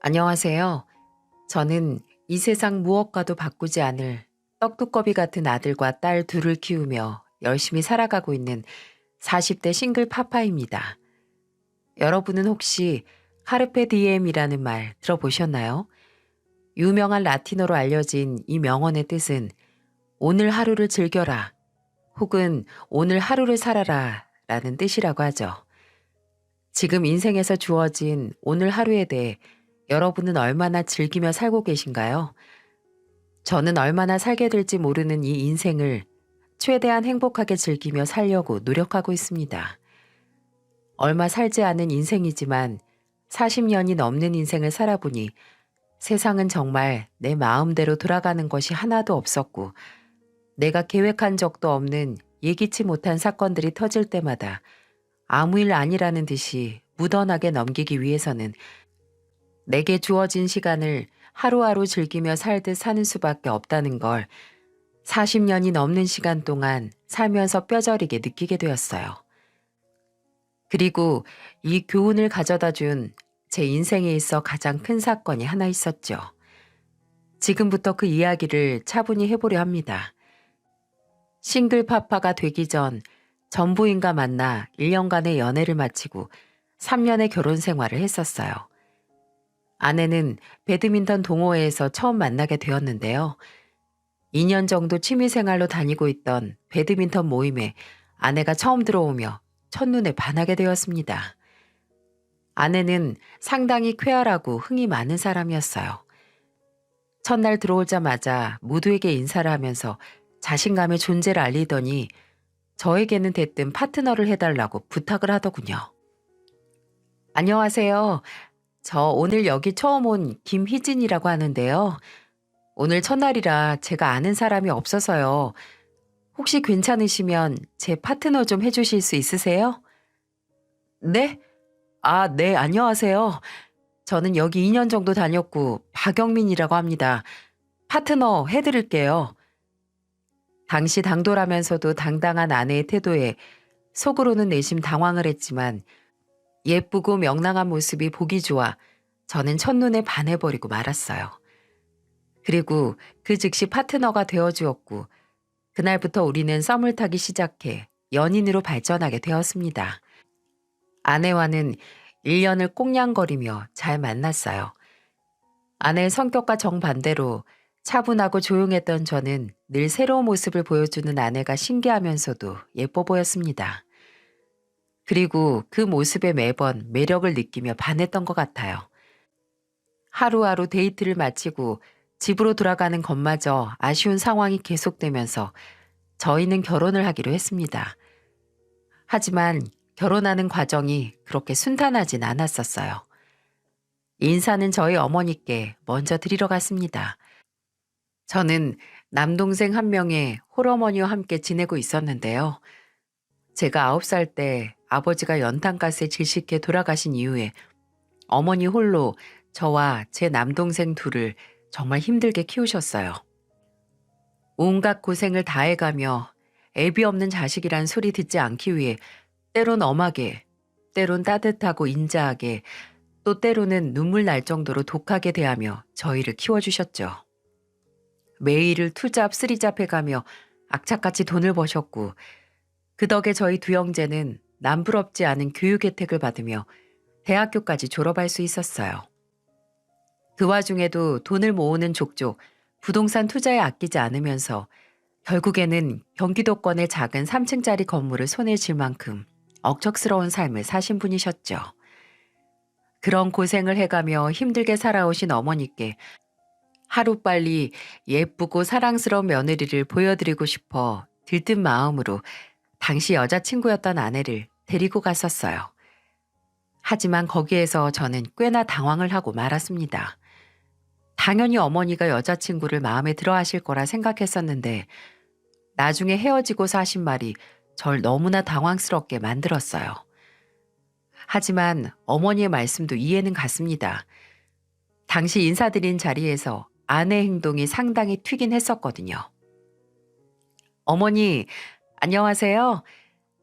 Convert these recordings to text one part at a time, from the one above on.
안녕하세요. 저는 이 세상 무엇과도 바꾸지 않을 떡두꺼비 같은 아들과 딸 둘을 키우며 열심히 살아가고 있는 40대 싱글 파파입니다. 여러분은 혹시 카르페 디엠이라는 말 들어보셨나요? 유명한 라틴어로 알려진 이 명언의 뜻은 오늘 하루를 즐겨라 혹은 오늘 하루를 살아라 라는 뜻이라고 하죠. 지금 인생에서 주어진 오늘 하루에 대해 여러분은 얼마나 즐기며 살고 계신가요? 저는 얼마나 살게 될지 모르는 이 인생을 최대한 행복하게 즐기며 살려고 노력하고 있습니다. 얼마 살지 않은 인생이지만 40년이 넘는 인생을 살아보니 세상은 정말 내 마음대로 돌아가는 것이 하나도 없었고 내가 계획한 적도 없는 예기치 못한 사건들이 터질 때마다 아무 일 아니라는 듯이 무던하게 넘기기 위해서는 내게 주어진 시간을 하루하루 즐기며 살듯 사는 수밖에 없다는 걸 40년이 넘는 시간 동안 살면서 뼈저리게 느끼게 되었어요. 그리고 이 교훈을 가져다 준 제 인생에 있어 가장 큰 사건이 하나 있었죠. 지금부터 그 이야기를 차분히 해보려 합니다. 싱글 파파가 되기 전 전부인과 만나 1년간의 연애를 마치고 3년의 결혼 생활을 했었어요. 아내는 배드민턴 동호회에서 처음 만나게 되었는데요. 2년 정도 취미생활로 다니고 있던 배드민턴 모임에 아내가 처음 들어오며 첫눈에 반하게 되었습니다. 아내는 상당히 쾌활하고 흥이 많은 사람이었어요. 첫날 들어오자마자 모두에게 인사를 하면서 자신감의 존재를 알리더니 저에게는 대뜸 파트너를 해달라고 부탁을 하더군요. 안녕하세요. 저 오늘 여기 처음 온 김희진이라고 하는데요. 오늘 첫날이라 제가 아는 사람이 없어서요. 혹시 괜찮으시면 제 파트너 좀 해주실 수 있으세요? 네? 아, 네, 안녕하세요. 저는 여기 2년 정도 다녔고 박영민이라고 합니다. 파트너 해드릴게요. 당시 당돌하면서도 당당한 아내의 태도에 속으로는 내심 당황을 했지만 예쁘고 명랑한 모습이 보기 좋아 저는 첫눈에 반해버리고 말았어요. 그리고 그 즉시 파트너가 되어주었고 그날부터 우리는 썸을 타기 시작해 연인으로 발전하게 되었습니다. 아내와는 1년을 꽁냥거리며 잘 만났어요. 아내의 성격과 정반대로 차분하고 조용했던 저는 늘 새로운 모습을 보여주는 아내가 신기하면서도 예뻐 보였습니다. 그리고 그 모습에 매번 매력을 느끼며 반했던 것 같아요. 하루하루 데이트를 마치고 집으로 돌아가는 것마저 아쉬운 상황이 계속되면서 저희는 결혼을 하기로 했습니다. 하지만 결혼하는 과정이 그렇게 순탄하진 않았었어요. 인사는 저희 어머니께 먼저 드리러 갔습니다. 저는 남동생 한 명의 홀어머니와 함께 지내고 있었는데요. 제가 9살 때 아버지가 연탄가스에 질식해 돌아가신 이후에 어머니 홀로 저와 제 남동생 둘을 정말 힘들게 키우셨어요. 온갖 고생을 다해가며 애비 없는 자식이란 소리 듣지 않기 위해 때론 엄하게, 때론 따뜻하고 인자하게, 또 때로는 눈물 날 정도로 독하게 대하며 저희를 키워주셨죠. 매일을 투잡 쓰리잡 해가며 악착같이 돈을 버셨고 그 덕에 저희 두 형제는 남부럽지 않은 교육 혜택을 받으며 대학교까지 졸업할 수 있었어요. 그 와중에도 돈을 모으는 족족 부동산 투자에 아끼지 않으면서 결국에는 경기도권의 작은 3층짜리 건물을 손에 쥘 만큼 억척스러운 삶을 사신 분이셨죠. 그런 고생을 해가며 힘들게 살아오신 어머니께 하루빨리 예쁘고 사랑스러운 며느리를 보여드리고 싶어 들뜬 마음으로 당시 여자친구였던 아내를 데리고 갔었어요. 하지만 거기에서 저는 꽤나 당황을 하고 말았습니다. 당연히 어머니가 여자친구를 마음에 들어 하실 거라 생각했었는데 나중에 헤어지고서 하신 말이 절 너무나 당황스럽게 만들었어요. 하지만 어머니의 말씀도 이해는 갔습니다. 당시 인사드린 자리에서 아내 행동이 상당히 튀긴 했었거든요. 어머니, 안녕하세요.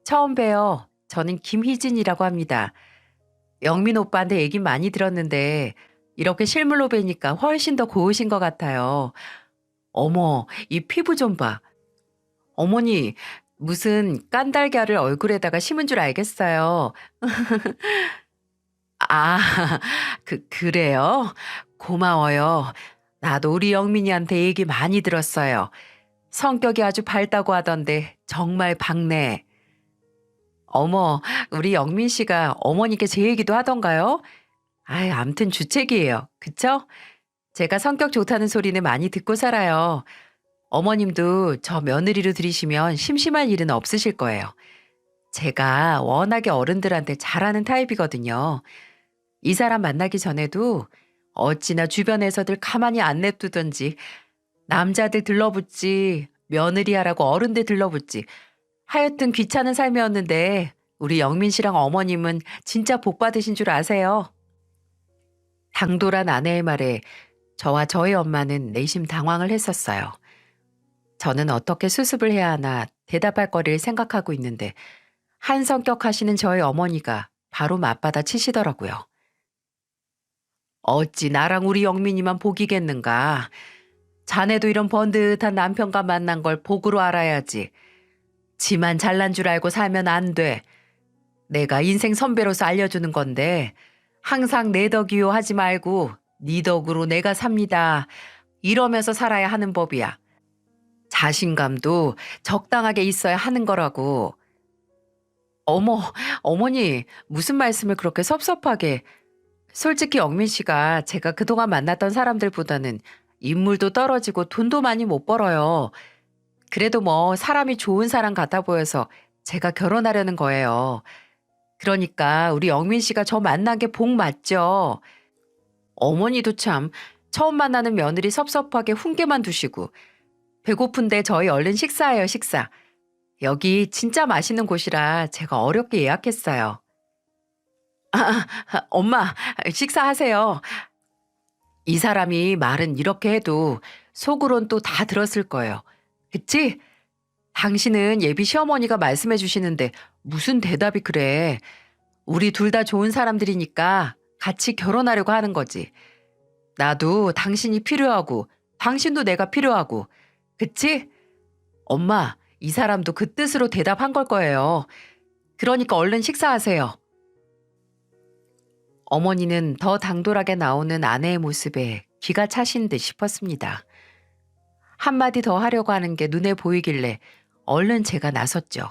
처음 봬요. 저는 김희진이라고 합니다. 영민 오빠한테 얘기 많이 들었는데 이렇게 실물로 뵈니까 훨씬 더 고우신 것 같아요. 어머, 이 피부 좀 봐. 어머니, 무슨 깐달걀을 얼굴에다가 심은 줄 알겠어요. 아, 그래요? 고마워요. 나도 우리 영민이한테 얘기 많이 들었어요. 성격이 아주 밝다고 하던데 정말 밝네. 어머, 우리 영민 씨가 어머니께 제 얘기도 하던가요? 아이, 암튼 주책이에요. 그쵸? 제가 성격 좋다는 소리는 많이 듣고 살아요. 어머님도 저 며느리로 들이시면 심심할 일은 없으실 거예요. 제가 워낙에 어른들한테 잘하는 타입이거든요. 이 사람 만나기 전에도 어찌나 주변에서들 가만히 안 냅두던지 남자들 들러붙지 며느리 하라고 어른들 들러붙지 하여튼 귀찮은 삶이었는데 우리 영민 씨랑 어머님은 진짜 복 받으신 줄 아세요? 당돌한 아내의 말에 저와 저희 엄마는 내심 당황을 했었어요. 저는 어떻게 수습을 해야 하나 대답할 거리를 생각하고 있는데 한 성격 하시는 저희 어머니가 바로 맞받아 치시더라고요. 어찌 나랑 우리 영민이만 복이겠는가. 자네도 이런 번듯한 남편과 만난 걸 복으로 알아야지. 지만 잘난 줄 알고 살면 안 돼. 내가 인생 선배로서 알려주는 건데 항상 내 덕이요 하지 말고 네 덕으로 내가 삽니다. 이러면서 살아야 하는 법이야. 자신감도 적당하게 있어야 하는 거라고. 어머, 어머니, 무슨 말씀을 그렇게 섭섭하게. 솔직히 영민 씨가 제가 그동안 만났던 사람들보다는 인물도 떨어지고 돈도 많이 못 벌어요. 그래도 뭐 사람이 좋은 사람 같아 보여서 제가 결혼하려는 거예요. 그러니까 우리 영민 씨가 저 만난 게 복 맞죠. 어머니도 참 처음 만나는 며느리 섭섭하게 훈계만 두시고 배고픈데 저희 얼른 식사해요, 식사. 여기 진짜 맛있는 곳이라 제가 어렵게 예약했어요. 엄마, 식사하세요. 이 사람이 말은 이렇게 해도 속으론 또 다 들었을 거예요. 그치? 당신은 예비 시어머니가 말씀해 주시는데 무슨 대답이 그래. 우리 둘 다 좋은 사람들이니까 같이 결혼하려고 하는 거지. 나도 당신이 필요하고 당신도 내가 필요하고. 그치? 엄마, 이 사람도 그 뜻으로 대답한 걸 거예요. 그러니까 얼른 식사하세요. 어머니는 더 당돌하게 나오는 아내의 모습에 기가 차신 듯 싶었습니다. 한마디 더 하려고 하는 게 눈에 보이길래 얼른 제가 나섰죠.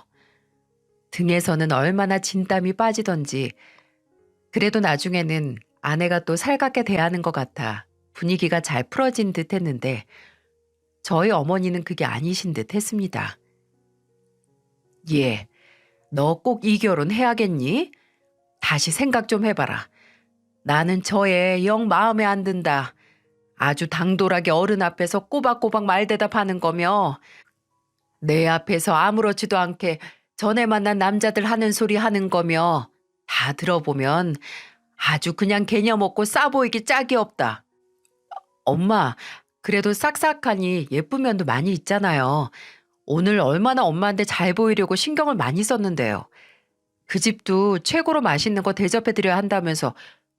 등에서는 얼마나 진땀이 빠지던지 그래도 나중에는 아내가 또 살갑게 대하는 것 같아 분위기가 잘 풀어진 듯 했는데 저희 어머니는 그게 아니신 듯 했습니다. 예, 너 꼭 이 결혼 해야겠니? 다시 생각 좀 해봐라. 나는 저애 영 마음에 안 든다. 아주 당돌하게 어른 앞에서 꼬박꼬박 말대답하는 거며 내 앞에서 아무렇지도 않게 전에 만난 남자들 하는 소리 하는 거며 다 들어보면 아주 그냥 개념 없고 싸 보이기 짝이 없다. 엄마, 그래도 싹싹하니 예쁜 면도 많이 있잖아요. 오늘 얼마나 엄마한테 잘 보이려고 신경을 많이 썼는데요. 그 집도 최고로 맛있는 거 대접해드려야 한다면서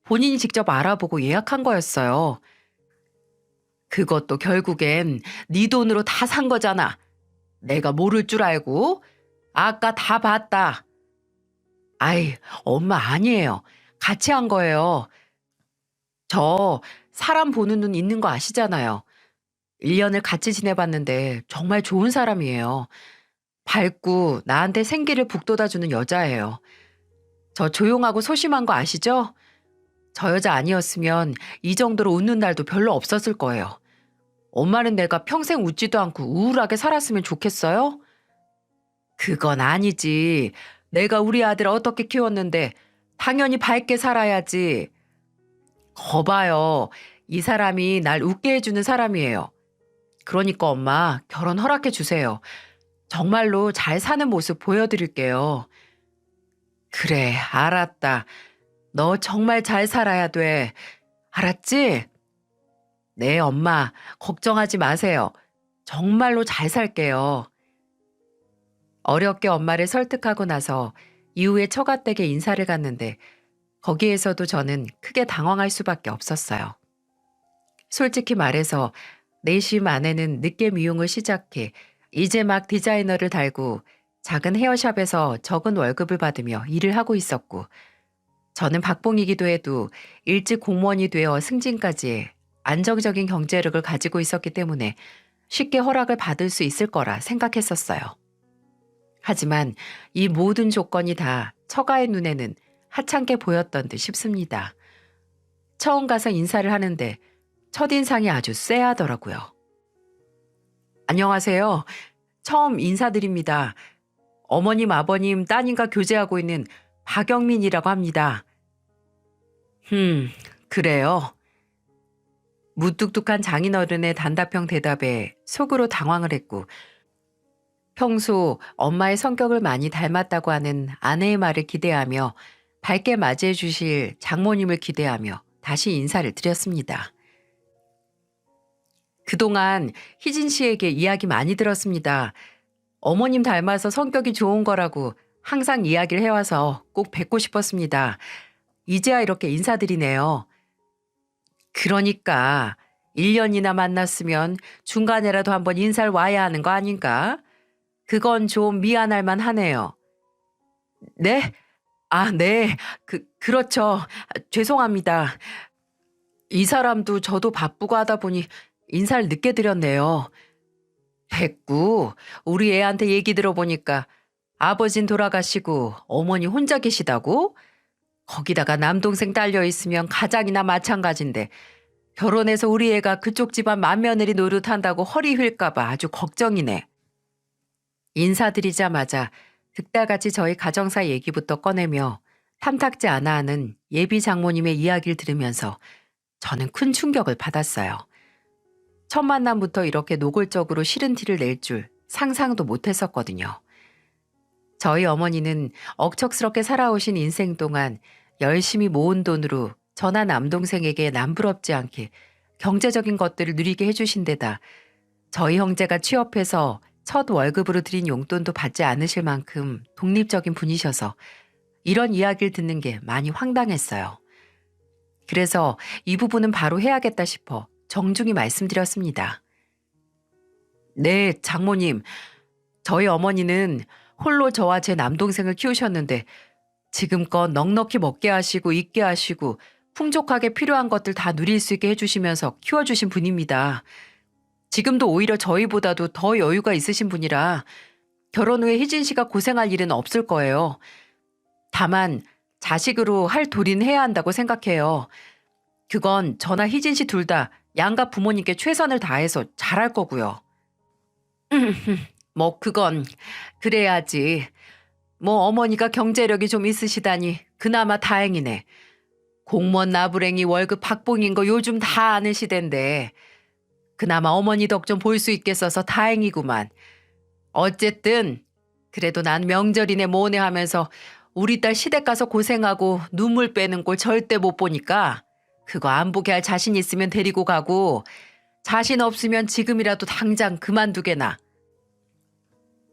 본인이 직접 알아보고 예약한 거였어요. 그것도 결국엔 네 돈으로 다 산 거잖아. 내가 모를 줄 알고? 아까 다 봤다. 아이, 엄마 아니에요. 같이 한 거예요. 저 사람 보는 눈 있는 거 아시잖아요. 1년을 같이 지내봤는데 정말 좋은 사람이에요. 밝고 나한테 생기를 북돋아주는 여자예요. 저 조용하고 소심한 거 아시죠? 저 여자 아니었으면 이 정도로 웃는 날도 별로 없었을 거예요. 엄마는 내가 평생 웃지도 않고 우울하게 살았으면 좋겠어요? 그건 아니지. 내가 우리 아들 어떻게 키웠는데 당연히 밝게 살아야지. 거봐요. 이 사람이 날 웃게 해주는 사람이에요. 그러니까 엄마 결혼 허락해 주세요. 정말로 잘 사는 모습 보여드릴게요. 그래, 알았다. 너 정말 잘 살아야 돼. 알았지? 네, 엄마. 걱정하지 마세요. 정말로 잘 살게요. 어렵게 엄마를 설득하고 나서 이후에 처갓댁에 인사를 갔는데 거기에서도 저는 크게 당황할 수밖에 없었어요. 솔직히 말해서 내심 아내는 늦게 미용을 시작해 이제 막 디자이너를 달고 작은 헤어샵에서 적은 월급을 받으며 일을 하고 있었고, 저는 박봉이기도 해도 일찍 공무원이 되어 승진까지 해 안정적인 경제력을 가지고 있었기 때문에 쉽게 허락을 받을 수 있을 거라 생각했었어요. 하지만 이 모든 조건이 다 처가의 눈에는 하찮게 보였던 듯 싶습니다. 처음 가서 인사를 하는데 첫인상이 아주 쎄하더라고요. 안녕하세요. 처음 인사드립니다. 어머님, 아버님, 따님과 교제하고 있는 박영민이라고 합니다. 그래요. 무뚝뚝한 장인어른의 단답형 대답에 속으로 당황을 했고, 평소 엄마의 성격을 많이 닮았다고 하는 아내의 말을 기대하며 밝게 맞이해 주실 장모님을 기대하며 다시 인사를 드렸습니다. 그동안 희진 씨에게 이야기 많이 들었습니다. 어머님 닮아서 성격이 좋은 거라고 항상 이야기를 해와서 꼭 뵙고 싶었습니다. 이제야 이렇게 인사드리네요. 그러니까 1년이나 만났으면 중간에라도 한번 인사를 와야 하는 거 아닌가? 그건 좀 미안할 만하네요. 네? 아, 네. 그렇죠. 죄송합니다. 이 사람도 저도 바쁘고 하다 보니 인사를 늦게 드렸네요. 됐고, 우리 애한테 얘기 들어보니까 아버진 돌아가시고 어머니 혼자 계시다고? 거기다가 남동생 딸려 있으면 가장이나 마찬가지인데 결혼해서 우리 애가 그쪽 집안 맏며느리 노릇한다고 허리 휠까봐 아주 걱정이네. 인사드리자마자 득달같이 저희 가정사 얘기부터 꺼내며 탐탁지 않아 하는 예비 장모님의 이야기를 들으면서 저는 큰 충격을 받았어요. 첫 만남부터 이렇게 노골적으로 싫은 티를 낼 줄 상상도 못했었거든요. 저희 어머니는 억척스럽게 살아오신 인생 동안 열심히 모은 돈으로 저나 남동생에게 남부럽지 않게 경제적인 것들을 누리게 해주신 데다 저희 형제가 취업해서 첫 월급으로 드린 용돈도 받지 않으실 만큼 독립적인 분이셔서 이런 이야기를 듣는 게 많이 황당했어요. 그래서 이 부분은 바로 해야겠다 싶어 정중히 말씀드렸습니다. 네, 장모님. 저희 어머니는 홀로 저와 제 남동생을 키우셨는데 지금껏 넉넉히 먹게 하시고 입게 하시고 풍족하게 필요한 것들 다 누릴 수 있게 해주시면서 키워주신 분입니다. 지금도 오히려 저희보다도 더 여유가 있으신 분이라 결혼 후에 희진 씨가 고생할 일은 없을 거예요. 다만 자식으로 할 도리는 해야 한다고 생각해요. 그건 저나 희진 씨 둘 다 양가 부모님께 최선을 다해서 잘할 거고요. 뭐 그건 그래야지. 뭐 어머니가 경제력이 좀 있으시다니 그나마 다행이네. 공무원 나부랭이 월급 박봉인 거 요즘 다 아는 시대인데 그나마 어머니 덕 좀 볼 수 있겠어서 다행이구만. 어쨌든 그래도 난 명절이네 뭐네 하면서 우리 딸 시댁 가서 고생하고 눈물 빼는 꼴 절대 못 보니까 그거 안 보게 할 자신 있으면 데리고 가고 자신 없으면 지금이라도 당장 그만두게나.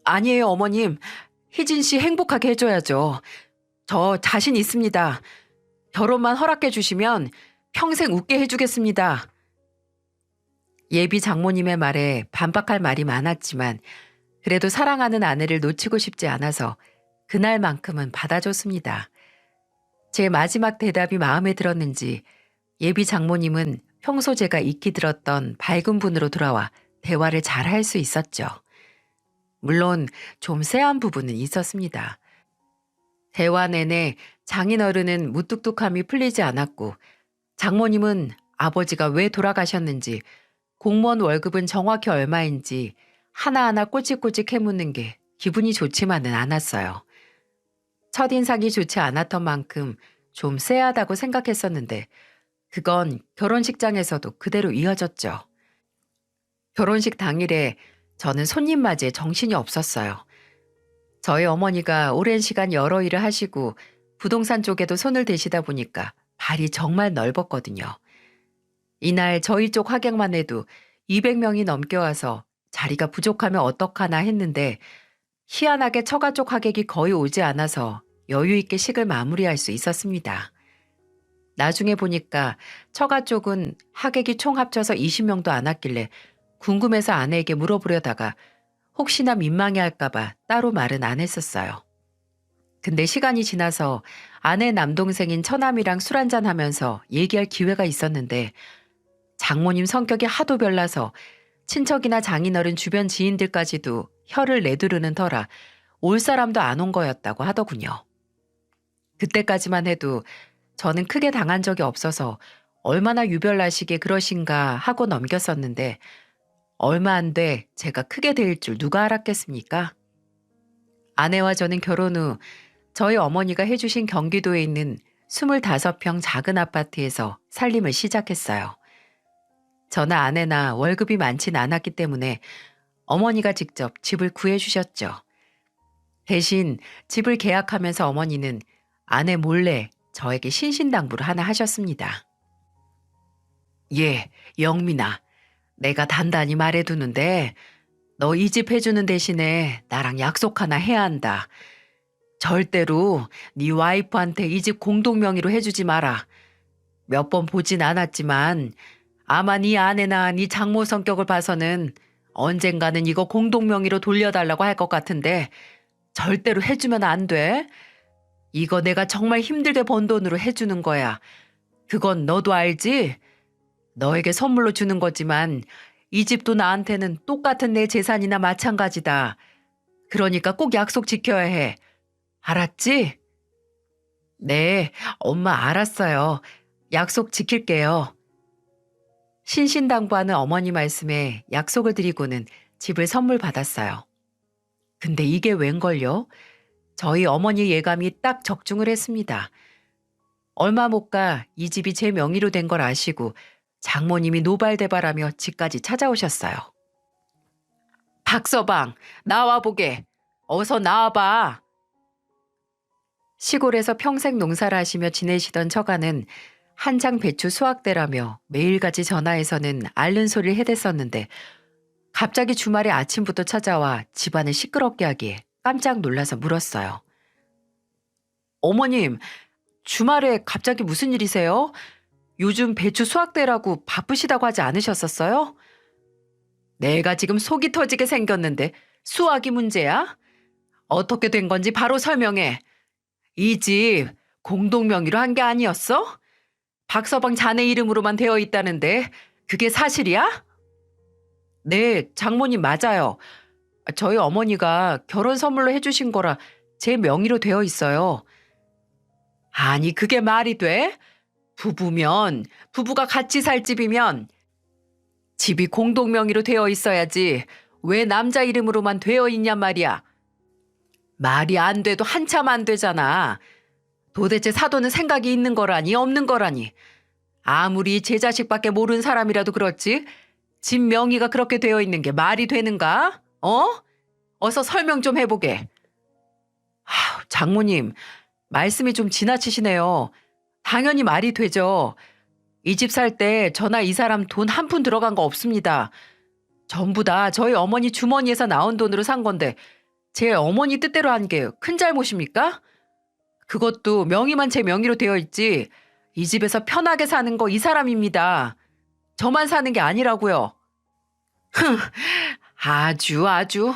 아니에요, 어머님. 희진 씨 행복하게 해줘야죠. 저 자신 있습니다. 결혼만 허락해 주시면 평생 웃게 해주겠습니다. 예비 장모님의 말에 반박할 말이 많았지만 그래도 사랑하는 아내를 놓치고 싶지 않아서 그날만큼은 받아줬습니다. 제 마지막 대답이 마음에 들었는지 예비 장모님은 평소 제가 익히 들었던 밝은 분으로 돌아와 대화를 잘 할 수 있었죠. 물론 좀 쎄한 부분은 있었습니다. 대화 내내 장인어른은 무뚝뚝함이 풀리지 않았고 장모님은 아버지가 왜 돌아가셨는지 공무원 월급은 정확히 얼마인지 하나하나 꼬치꼬치 캐묻는 게 기분이 좋지만은 않았어요. 첫인상이 좋지 않았던 만큼 좀 쎄하다고 생각했었는데 그건 결혼식장에서도 그대로 이어졌죠. 결혼식 당일에 저는 손님 맞이에 정신이 없었어요. 저희 어머니가 오랜 시간 여러 일을 하시고 부동산 쪽에도 손을 대시다 보니까 발이 정말 넓었거든요. 이날 저희 쪽 하객만 해도 200명이 넘게 와서 자리가 부족하면 어떡하나 했는데 희한하게 처가 쪽 하객이 거의 오지 않아서 여유 있게 식을 마무리할 수 있었습니다. 나중에 보니까 처가 쪽은 하객이 총 합쳐서 20명도 안 왔길래 궁금해서 아내에게 물어보려다가 혹시나 민망해할까봐 따로 말은 안 했었어요. 근데 시간이 지나서 아내 남동생인 처남이랑 술 한잔 하면서 얘기할 기회가 있었는데 장모님 성격이 하도 별나서 친척이나 장인어른 주변 지인들까지도 혀를 내두르는 터라 올 사람도 안 온 거였다고 하더군요. 그때까지만 해도 저는 크게 당한 적이 없어서 얼마나 유별나시게 그러신가 하고 넘겼었는데 얼마 안 돼 제가 크게 될 줄 누가 알았겠습니까? 아내와 저는 결혼 후 저희 어머니가 해주신 경기도에 있는 25평 작은 아파트에서 살림을 시작했어요. 저나 아내나 월급이 많진 않았기 때문에 어머니가 직접 집을 구해주셨죠. 대신 집을 계약하면서 어머니는 아내 몰래 저에게 신신당부를 하나 하셨습니다. 예, 영민아, 내가 단단히 말해두는데 너 이 집 해주는 대신에 나랑 약속 하나 해야 한다. 절대로 네 와이프한테 이 집 공동명의로 해주지 마라. 몇 번 보진 않았지만 아마 네 아내나 네 장모 성격을 봐서는 언젠가는 이거 공동명의로 돌려달라고 할 것 같은데 절대로 해주면 안 돼. 이거 내가 정말 힘들게 번 돈으로 해주는 거야. 그건 너도 알지? 너에게 선물로 주는 거지만 이 집도 나한테는 똑같은 내 재산이나 마찬가지다. 그러니까 꼭 약속 지켜야 해. 알았지? 네, 엄마 알았어요. 약속 지킬게요. 신신당부하는 어머니 말씀에 약속을 드리고는 집을 선물 받았어요. 근데 이게 웬걸요? 저희 어머니 예감이 딱 적중을 했습니다. 얼마 못 가 이 집이 제 명의로 된 걸 아시고 장모님이 노발대발하며 집까지 찾아오셨어요. 박서방, 나와보게. 어서 나와봐. 시골에서 평생 농사를 하시며 지내시던 처가는 한창 배추 수확대라며 매일같이 전화해서는 앓는 소리를 해댔었는데 갑자기 주말에 아침부터 찾아와 집안을 시끄럽게 하기에 깜짝 놀라서 물었어요. 어머님, 주말에 갑자기 무슨 일이세요? 요즘 배추 수확대라고 바쁘시다고 하지 않으셨었어요? 내가 지금 속이 터지게 생겼는데 수확이 문제야? 어떻게 된 건지 바로 설명해. 이 집 공동명의로 한 게 아니었어? 박서방 자네 이름으로만 되어 있다는데 그게 사실이야? 네, 장모님 맞아요. 저희 어머니가 결혼 선물로 해주신 거라 제 명의로 되어 있어요. 아니, 그게 말이 돼? 부부면, 부부가 같이 살 집이면 집이 공동명의로 되어 있어야지 왜 남자 이름으로만 되어 있냔 말이야. 말이 안 돼도 한참 안 되잖아. 도대체 사도는 생각이 있는 거라니 없는 거라니. 아무리 제 자식밖에 모르는 사람이라도 그렇지 집 명의가 그렇게 되어 있는 게 말이 되는가? 어? 어서 설명 좀 해보게. 장모님, 말씀이 좀 지나치시네요. 당연히 말이 되죠. 이 집 살 때 저나 이 사람 돈 한 푼 들어간 거 없습니다. 전부 다 저희 어머니 주머니에서 나온 돈으로 산 건데 제 어머니 뜻대로 한 게 큰 잘못입니까? 그것도 명의만 제 명의로 되어 있지 이 집에서 편하게 사는 거 이 사람입니다. 저만 사는 게 아니라고요. 흥, 아주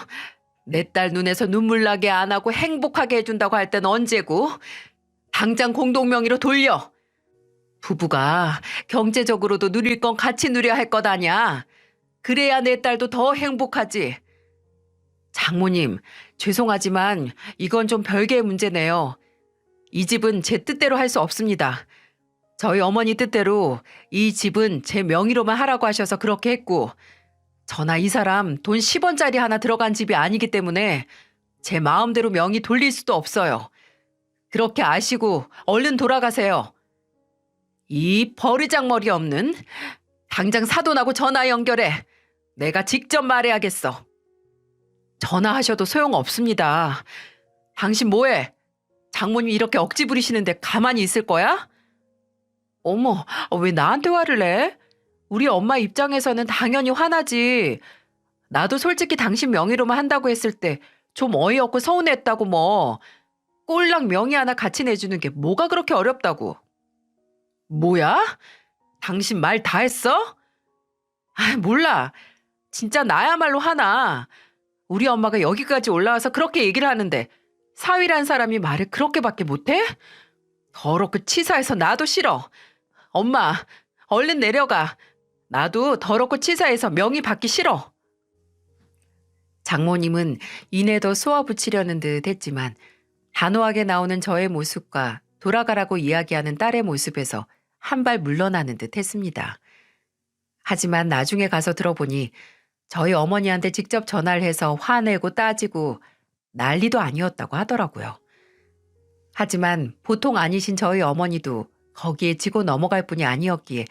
내 딸 눈에서 눈물 나게 안 하고 행복하게 해준다고 할 땐 언제고? 당장 공동명의로 돌려. 부부가 경제적으로도 누릴 건 같이 누려야 할 것 아냐. 그래야 내 딸도 더 행복하지. 장모님, 죄송하지만 이건 좀 별개의 문제네요. 이 집은 제 뜻대로 할 수 없습니다. 저희 어머니 뜻대로 이 집은 제 명의로만 하라고 하셔서 그렇게 했고 저나 이 사람 돈 10원짜리 하나 들어간 집이 아니기 때문에 제 마음대로 명의 돌릴 수도 없어요. 그렇게 아시고 얼른 돌아가세요. 이 버르장머리 없는 당장 사돈하고 전화 연결해. 내가 직접 말해야겠어. 전화하셔도 소용없습니다. 당신 뭐해? 장모님이 이렇게 억지 부리시는데 가만히 있을 거야? 어머, 왜 나한테 화를 내? 우리 엄마 입장에서는 당연히 화나지. 나도 솔직히 당신 명의로만 한다고 했을 때 좀 어이없고 서운했다고 뭐. 꼴랑 명의 하나 같이 내주는 게 뭐가 그렇게 어렵다고. 뭐야? 당신 말 다 했어? 몰라. 진짜 나야말로 화나. 우리 엄마가 여기까지 올라와서 그렇게 얘기를 하는데 사위란 사람이 말을 그렇게밖에 못해? 더럽고 치사해서 나도 싫어. 엄마, 얼른 내려가. 나도 더럽고 치사해서 명의 받기 싫어. 장모님은 이내 더 쏘아붙이려는 듯 했지만 단호하게 나오는 저의 모습과 돌아가라고 이야기하는 딸의 모습에서 한 발 물러나는 듯 했습니다. 하지만 나중에 가서 들어보니 저희 어머니한테 직접 전화를 해서 화내고 따지고 난리도 아니었다고 하더라고요. 하지만 보통 아니신 저희 어머니도 거기에 지고 넘어갈 뿐이 아니었기에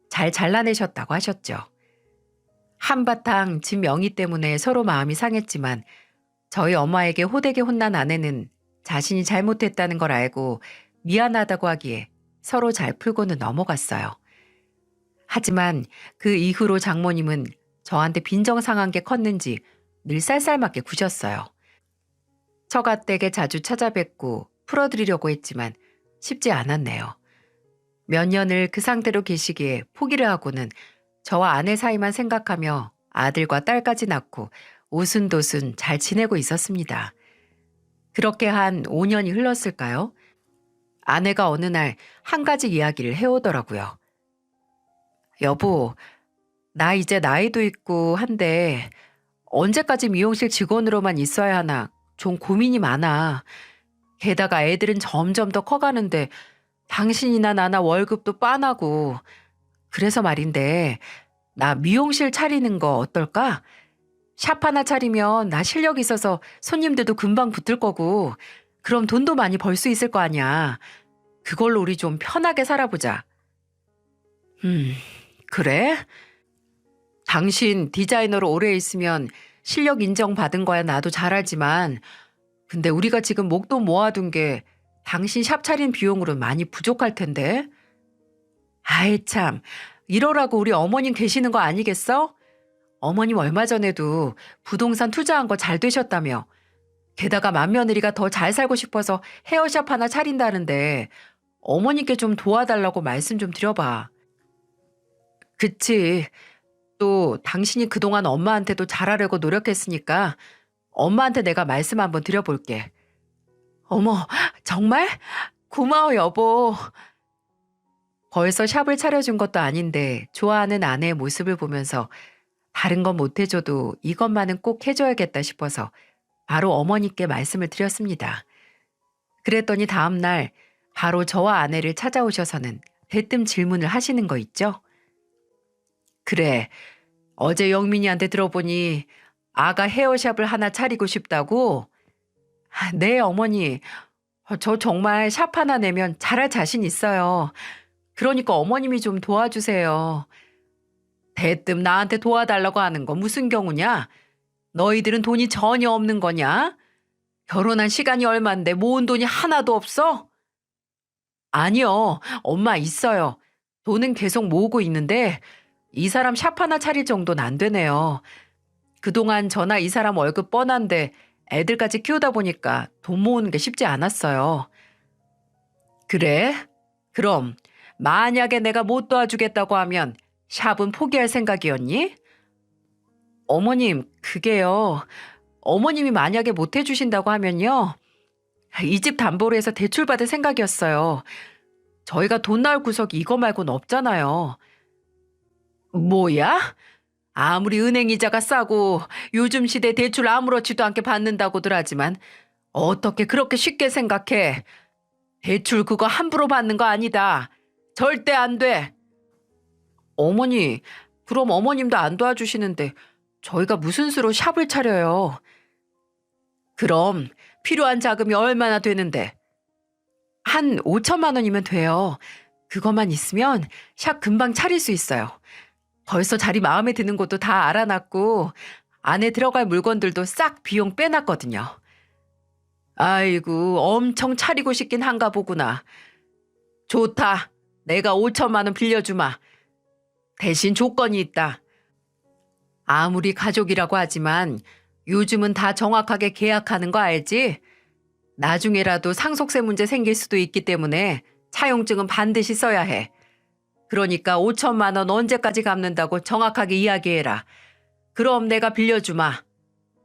잘 잘라내셨다고 하셨죠. 한바탕 집 명의 때문에 서로 마음이 상했지만 저희 엄마에게 호되게 혼난 아내는 자신이 잘못했다는 걸 알고 미안하다고 하기에 서로 잘 풀고는 넘어갔어요. 하지만 그 이후로 장모님은 저한테 빈정상한 게 컸는지 늘 쌀쌀맞게 구셨어요. 처가댁에 자주 찾아뵙고 풀어드리려고 했지만 쉽지 않았네요. 몇 년을 그 상태로 계시기에 포기를 하고는 저와 아내 사이만 생각하며 아들과 딸까지 낳고 오순도순 잘 지내고 있었습니다. 그렇게 한 5년이 흘렀을까요? 아내가 어느 날 한 가지 이야기를 해오더라고요. 여보, 나 이제 나이도 있고 한데 언제까지 미용실 직원으로만 있어야 하나 좀 고민이 많아. 게다가 애들은 점점 더 커가는데 당신이나 나나 월급도 빤하고. 그래서 말인데 나 미용실 차리는 거 어떨까? 샵 하나 차리면 나 실력 있어서 손님들도 금방 붙을 거고 그럼 돈도 많이 벌 수 있을 거 아니야. 그걸로 우리 좀 편하게 살아보자. 그래? 당신 디자이너로 오래 있으면 실력 인정받은 거야 나도 잘 알지만 근데 우리가 지금 목돈 모아둔 게 당신 샵 차린 비용으로 많이 부족할 텐데. 아이 참, 이러라고 우리 어머님 계시는 거 아니겠어? 어머님 얼마 전에도 부동산 투자한 거 잘 되셨다며. 게다가 맏며느리가 더 잘 살고 싶어서 헤어샵 하나 차린다는데 어머니께 좀 도와달라고 말씀 좀 드려봐. 그치. 또 당신이 그동안 엄마한테도 잘하려고 노력했으니까 엄마한테 내가 말씀 한번 드려볼게. 어머, 정말? 고마워 여보. 벌써 샵을 차려준 것도 아닌데 좋아하는 아내의 모습을 보면서 다른 건 못해줘도 이것만은 꼭 해줘야겠다 싶어서 바로 어머니께 말씀을 드렸습니다. 그랬더니 다음날 바로 저와 아내를 찾아오셔서는 대뜸 질문을 하시는 거 있죠? 그래, 어제 영민이한테 들어보니 아가 헤어샵을 하나 차리고 싶다고? 네, 어머니. 저 정말 샵 하나 내면 잘할 자신 있어요. 그러니까 어머님이 좀 도와주세요. 대뜸 나한테 도와달라고 하는 거 무슨 경우냐? 너희들은 돈이 전혀 없는 거냐? 결혼한 시간이 얼만데 모은 돈이 하나도 없어? 아니요, 엄마 있어요. 돈은 계속 모으고 있는데 이 사람 샵 하나 차릴 정도는 안 되네요. 그동안 저나 이 사람 월급 뻔한데 애들까지 키우다 보니까 돈 모으는 게 쉽지 않았어요. 그래? 그럼 만약에 내가 못 도와주겠다고 하면 샵은 포기할 생각이었니? 어머님, 그게요. 어머님이 만약에 못 해주신다고 하면요. 이 집 담보로 해서 대출받을 생각이었어요. 저희가 돈 나올 구석이 이거 말고는 없잖아요. 뭐야? 아무리 은행 이자가 싸고 요즘 시대 대출 아무렇지도 않게 받는다고들 하지만 어떻게 그렇게 쉽게 생각해? 대출 그거 함부로 받는 거 아니다. 절대 안 돼. 어머니, 그럼 어머님도 안 도와주시는데 저희가 무슨 수로 샵을 차려요? 그럼 필요한 자금이 얼마나 되는데? 한 5천만 원이면 돼요. 그것만 있으면 샵 금방 차릴 수 있어요. 벌써 자리 마음에 드는 곳도 다 알아놨고 안에 들어갈 물건들도 싹 비용 빼놨거든요. 아이고, 엄청 차리고 싶긴 한가 보구나. 좋다. 내가 5천만 원 빌려주마. 대신 조건이 있다. 아무리 가족이라고 하지만 요즘은 다 정확하게 계약하는 거 알지? 나중에라도 상속세 문제 생길 수도 있기 때문에 차용증은 반드시 써야 해. 그러니까 5천만 원 언제까지 갚는다고 정확하게 이야기해라. 그럼 내가 빌려주마.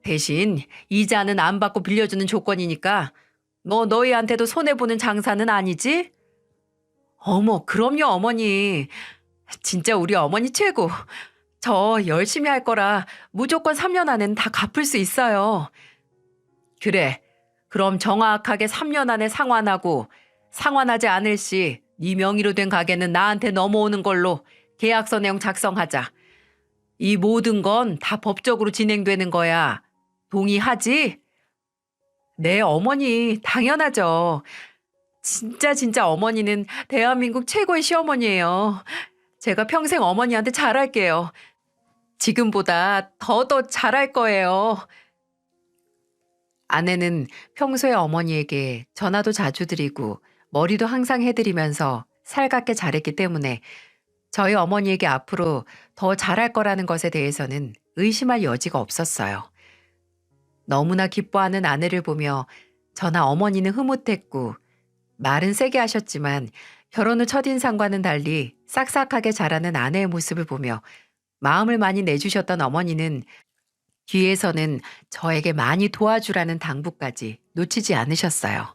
대신 이자는 안 받고 빌려주는 조건이니까 너희한테도 손해보는 장사는 아니지? 어머, 그럼요, 어머니. 진짜 우리 어머니 최고. 저 열심히 할 거라 무조건 3년 안에는 다 갚을 수 있어요. 그래. 그럼 정확하게 3년 안에 상환하고 상환하지 않을 시 네 명의로 된 가게는 나한테 넘어오는 걸로 계약서 내용 작성하자. 이 모든 건 다 법적으로 진행되는 거야. 동의하지? 네, 어머니. 당연하죠. 진짜 어머니는 대한민국 최고의 시어머니예요. 제가 평생 어머니한테 잘할게요. 지금보다 더 잘할 거예요. 아내는 평소에 어머니에게 전화도 자주 드리고 머리도 항상 해드리면서 살갑게 잘했기 때문에 저희 어머니에게 앞으로 더 잘할 거라는 것에 대해서는 의심할 여지가 없었어요. 너무나 기뻐하는 아내를 보며 저나 어머니는 흐뭇했고 말은 세게 하셨지만 결혼 후 첫인상과는 달리 싹싹하게 자라는 아내의 모습을 보며 마음을 많이 내주셨던 어머니는 뒤에서는 저에게 많이 도와주라는 당부까지 놓치지 않으셨어요.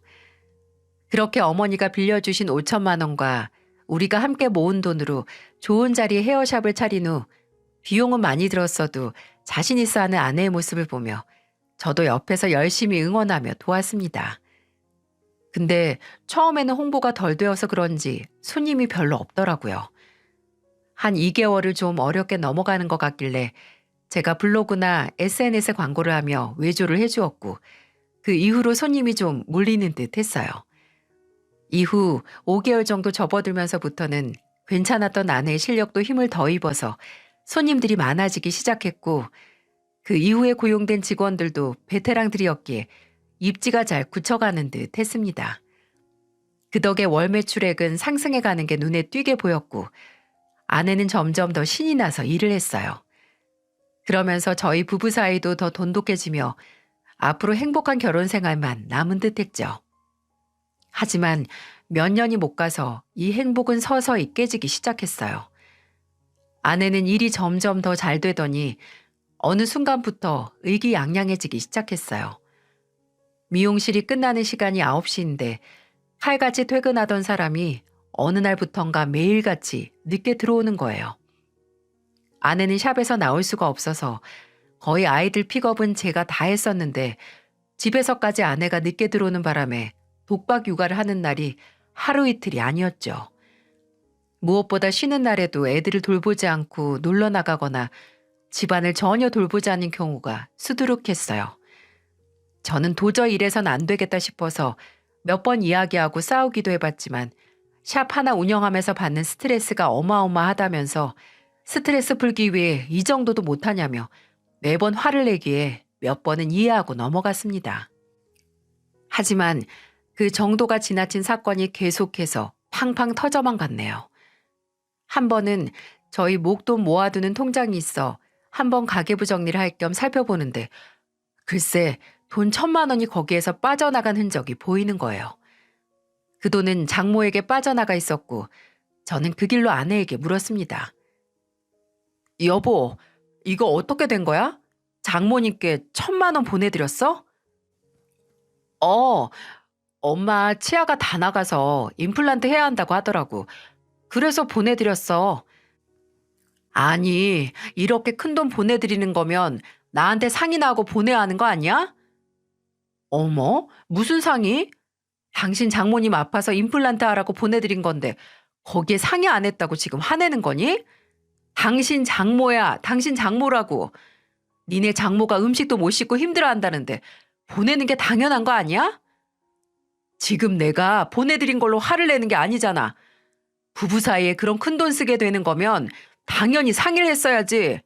그렇게 어머니가 빌려주신 5천만 원과 우리가 함께 모은 돈으로 좋은 자리에 헤어샵을 차린 후 비용은 많이 들었어도 자신 있어 하는 아내의 모습을 보며 저도 옆에서 열심히 응원하며 도왔습니다. 근데 처음에는 홍보가 덜 되어서 그런지 손님이 별로 없더라고요. 한 2개월을 좀 어렵게 넘어가는 것 같길래 제가 블로그나 SNS에 광고를 하며 외조를 해주었고 그 이후로 손님이 좀 몰리는 듯 했어요. 이후 5개월 정도 접어들면서부터는 괜찮았던 아내의 실력도 힘을 더 입어서 손님들이 많아지기 시작했고 그 이후에 고용된 직원들도 베테랑들이었기에 입지가 잘 굳혀가는 듯 했습니다. 그 덕에 월 매출액은 상승해가는 게 눈에 띄게 보였고 아내는 점점 더 신이 나서 일을 했어요. 그러면서 저희 부부 사이도 더 돈독해지며 앞으로 행복한 결혼 생활만 남은 듯 했죠. 하지만 몇 년이 못 가서 이 행복은 서서히 깨지기 시작했어요. 아내는 일이 점점 더 잘 되더니 어느 순간부터 의기양양해지기 시작했어요. 미용실이 끝나는 시간이 9시인데 칼같이 퇴근하던 사람이 어느 날부턴가 매일같이 늦게 들어오는 거예요. 아내는 샵에서 나올 수가 없어서 거의 아이들 픽업은 제가 다 했었는데 집에서까지 아내가 늦게 들어오는 바람에 독박 육아를 하는 날이 하루 이틀이 아니었죠. 무엇보다 쉬는 날에도 애들을 돌보지 않고 놀러 나가거나 집안을 전혀 돌보지 않는 경우가 수두룩했어요. 저는 도저히 이래선 안 되겠다 싶어서 몇 번 이야기하고 싸우기도 해봤지만 샵 하나 운영하면서 받는 스트레스가 어마어마하다면서 스트레스 풀기 위해 이 정도도 못하냐며 매번 화를 내기에 몇 번은 이해하고 넘어갔습니다. 하지만 그 정도가 지나친 사건이 계속해서 팡팡 터져만 갔네요. 한 번은 저희 목돈 모아두는 통장이 있어 한번 가계부 정리를 할 겸 살펴보는데 글쎄 돈 1,000만 원이 거기에서 빠져나간 흔적이 보이는 거예요. 그 돈은 장모에게 빠져나가 있었고 저는 그 길로 아내에게 물었습니다. 여보, 이거 어떻게 된 거야? 장모님께 1,000만 원 보내드렸어? 엄마 치아가 다 나가서 임플란트 해야 한다고 하더라고. 그래서 보내드렸어. 아니, 이렇게 큰 돈 보내드리는 거면 나한테 상의나 하고 보내야 하는 거 아니야? 어머, 무슨 상의? 당신 장모님 아파서 임플란트 하라고 보내드린 건데 거기에 상의 안 했다고 지금 화내는 거니? 당신 장모야, 당신 장모라고. 니네 장모가 음식도 못 씻고 힘들어한다는데 보내는 게 당연한 거 아니야? 지금 내가 보내드린 걸로 화를 내는 게 아니잖아. 부부 사이에 그런 큰 돈 쓰게 되는 거면 당연히 상의를 했어야지.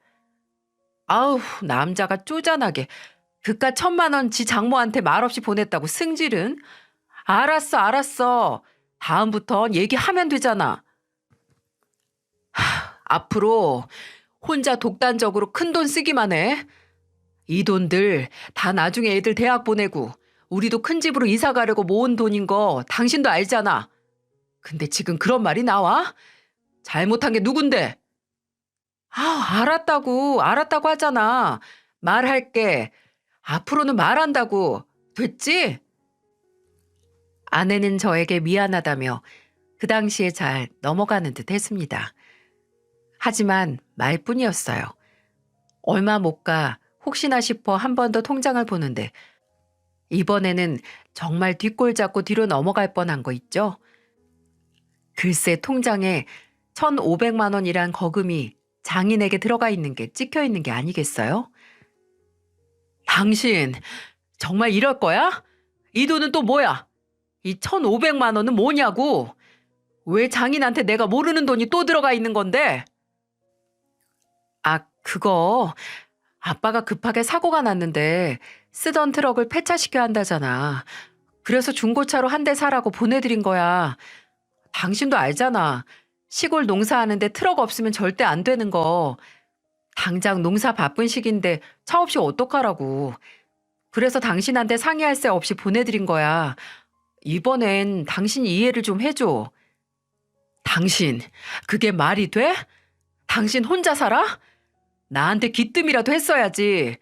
아우, 남자가 쪼잔하게 그깟 1,000만 원 지 장모한테 말없이 보냈다고 승질은? 알았어. 다음부턴 얘기하면 되잖아. 앞으로 혼자 독단적으로 큰 돈 쓰기만 해. 이 돈들 다 나중에 애들 대학 보내고 우리도 큰 집으로 이사 가려고 모은 돈인 거 당신도 알잖아. 근데 지금 그런 말이 나와? 잘못한 게 누군데? 알았다고 하잖아. 말할게. 앞으로는 말한다고. 됐지? 아내는 저에게 미안하다며 그 당시에 잘 넘어가는 듯 했습니다. 하지만 말뿐이었어요. 얼마 못 가 혹시나 싶어 한 번 더 통장을 보는데 이번에는 정말 뒷골 잡고 뒤로 넘어갈 뻔한 거 있죠? 글쎄 통장에 1,500만 원이란 거금이 장인에게 들어가 있는 게 찍혀 있는 게 아니겠어요? 당신 정말 이럴 거야? 이 돈은 또 뭐야? 이 1,500만 원은 뭐냐고? 왜 장인한테 내가 모르는 돈이 또 들어가 있는 건데? 그거 아빠가 급하게 사고가 났는데 쓰던 트럭을 폐차시켜야 한다잖아. 그래서 중고차로 한 대 사라고 보내드린 거야. 당신도 알잖아. 시골 농사하는데 트럭 없으면 절대 안 되는 거. 당장 농사 바쁜 시기인데 차 없이 어떡하라고. 그래서 당신한테 상의할 새 없이 보내드린 거야. 이번엔 당신이 이해를 좀 해줘. 당신, 그게 말이 돼? 당신 혼자 살아? 나한테 기뜸이라도 했어야지.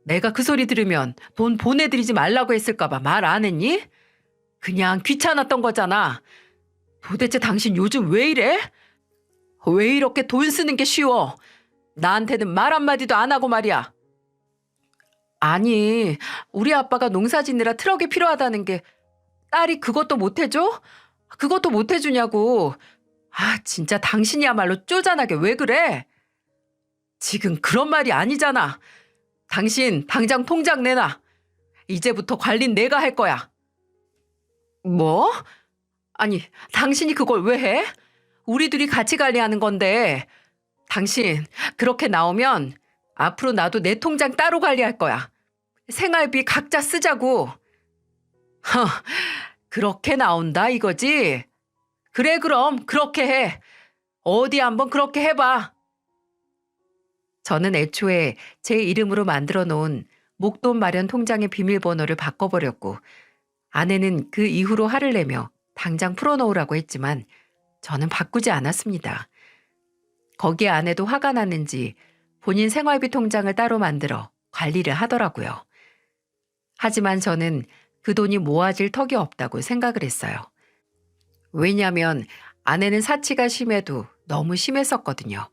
내가 그 소리 들으면 돈 보내드리지 말라고 했을까봐 말 안 했니? 그냥 귀찮았던 거잖아. 도대체 당신 요즘 왜 이래? 왜 이렇게 돈 쓰는 게 쉬워? 나한테는 말 한마디도 안 하고 말이야. 아니, 우리 아빠가 농사 짓느라 트럭이 필요하다는 게 딸이 그것도 못 해줘? 그것도 못 해주냐고. 진짜 당신이야말로 쪼잔하게 왜 그래? 지금 그런 말이 아니잖아. 당신 당장 통장 내놔. 이제부터 관리는 내가 할 거야. 뭐? 아니, 당신이 그걸 왜 해? 우리 둘이 같이 관리하는 건데. 당신 그렇게 나오면 앞으로 나도 내 통장 따로 관리할 거야. 생활비 각자 쓰자고. 그렇게 나온다 이거지? 그래 그럼 그렇게 해. 어디 한번 그렇게 해봐. 저는 애초에 제 이름으로 만들어 놓은 목돈 마련 통장의 비밀번호를 바꿔버렸고 아내는 그 이후로 화를 내며 당장 풀어놓으라고 했지만 저는 바꾸지 않았습니다. 거기에 아내도 화가 났는지 본인 생활비 통장을 따로 만들어 관리를 하더라고요. 하지만 저는 그 돈이 모아질 턱이 없다고 생각을 했어요. 왜냐하면 아내는 사치가 심해도 너무 심했었거든요.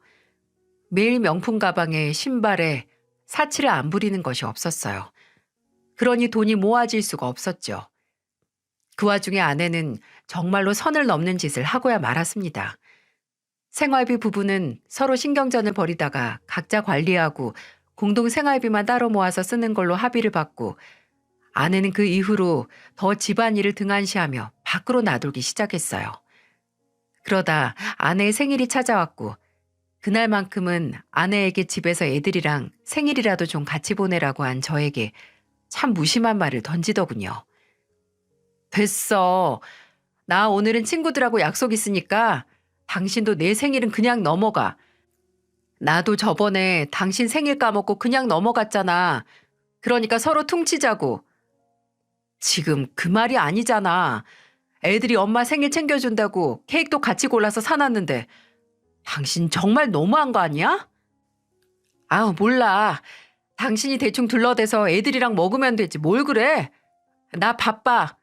매일 명품 가방에 신발에 사치를 안 부리는 것이 없었어요. 그러니 돈이 모아질 수가 없었죠. 그 와중에 아내는 정말로 선을 넘는 짓을 하고야 말았습니다. 생활비 부부는 서로 신경전을 벌이다가 각자 관리하고 공동 생활비만 따로 모아서 쓰는 걸로 합의를 받고 아내는 그 이후로 더 집안일을 등한시하며 밖으로 나돌기 시작했어요. 그러다 아내의 생일이 찾아왔고 그날만큼은 아내에게 집에서 애들이랑 생일이라도 좀 같이 보내라고 한 저에게 참 무심한 말을 던지더군요. 됐어. 나 오늘은 친구들하고 약속 있으니까 당신도 내 생일은 그냥 넘어가. 나도 저번에 당신 생일 까먹고 그냥 넘어갔잖아. 그러니까 서로 퉁치자고. 지금 그 말이 아니잖아. 애들이 엄마 생일 챙겨준다고 케이크도 같이 골라서 사놨는데 당신 정말 너무한 거 아니야? 몰라. 당신이 대충 둘러대서 애들이랑 먹으면 되지. 뭘 그래? 나 바빠.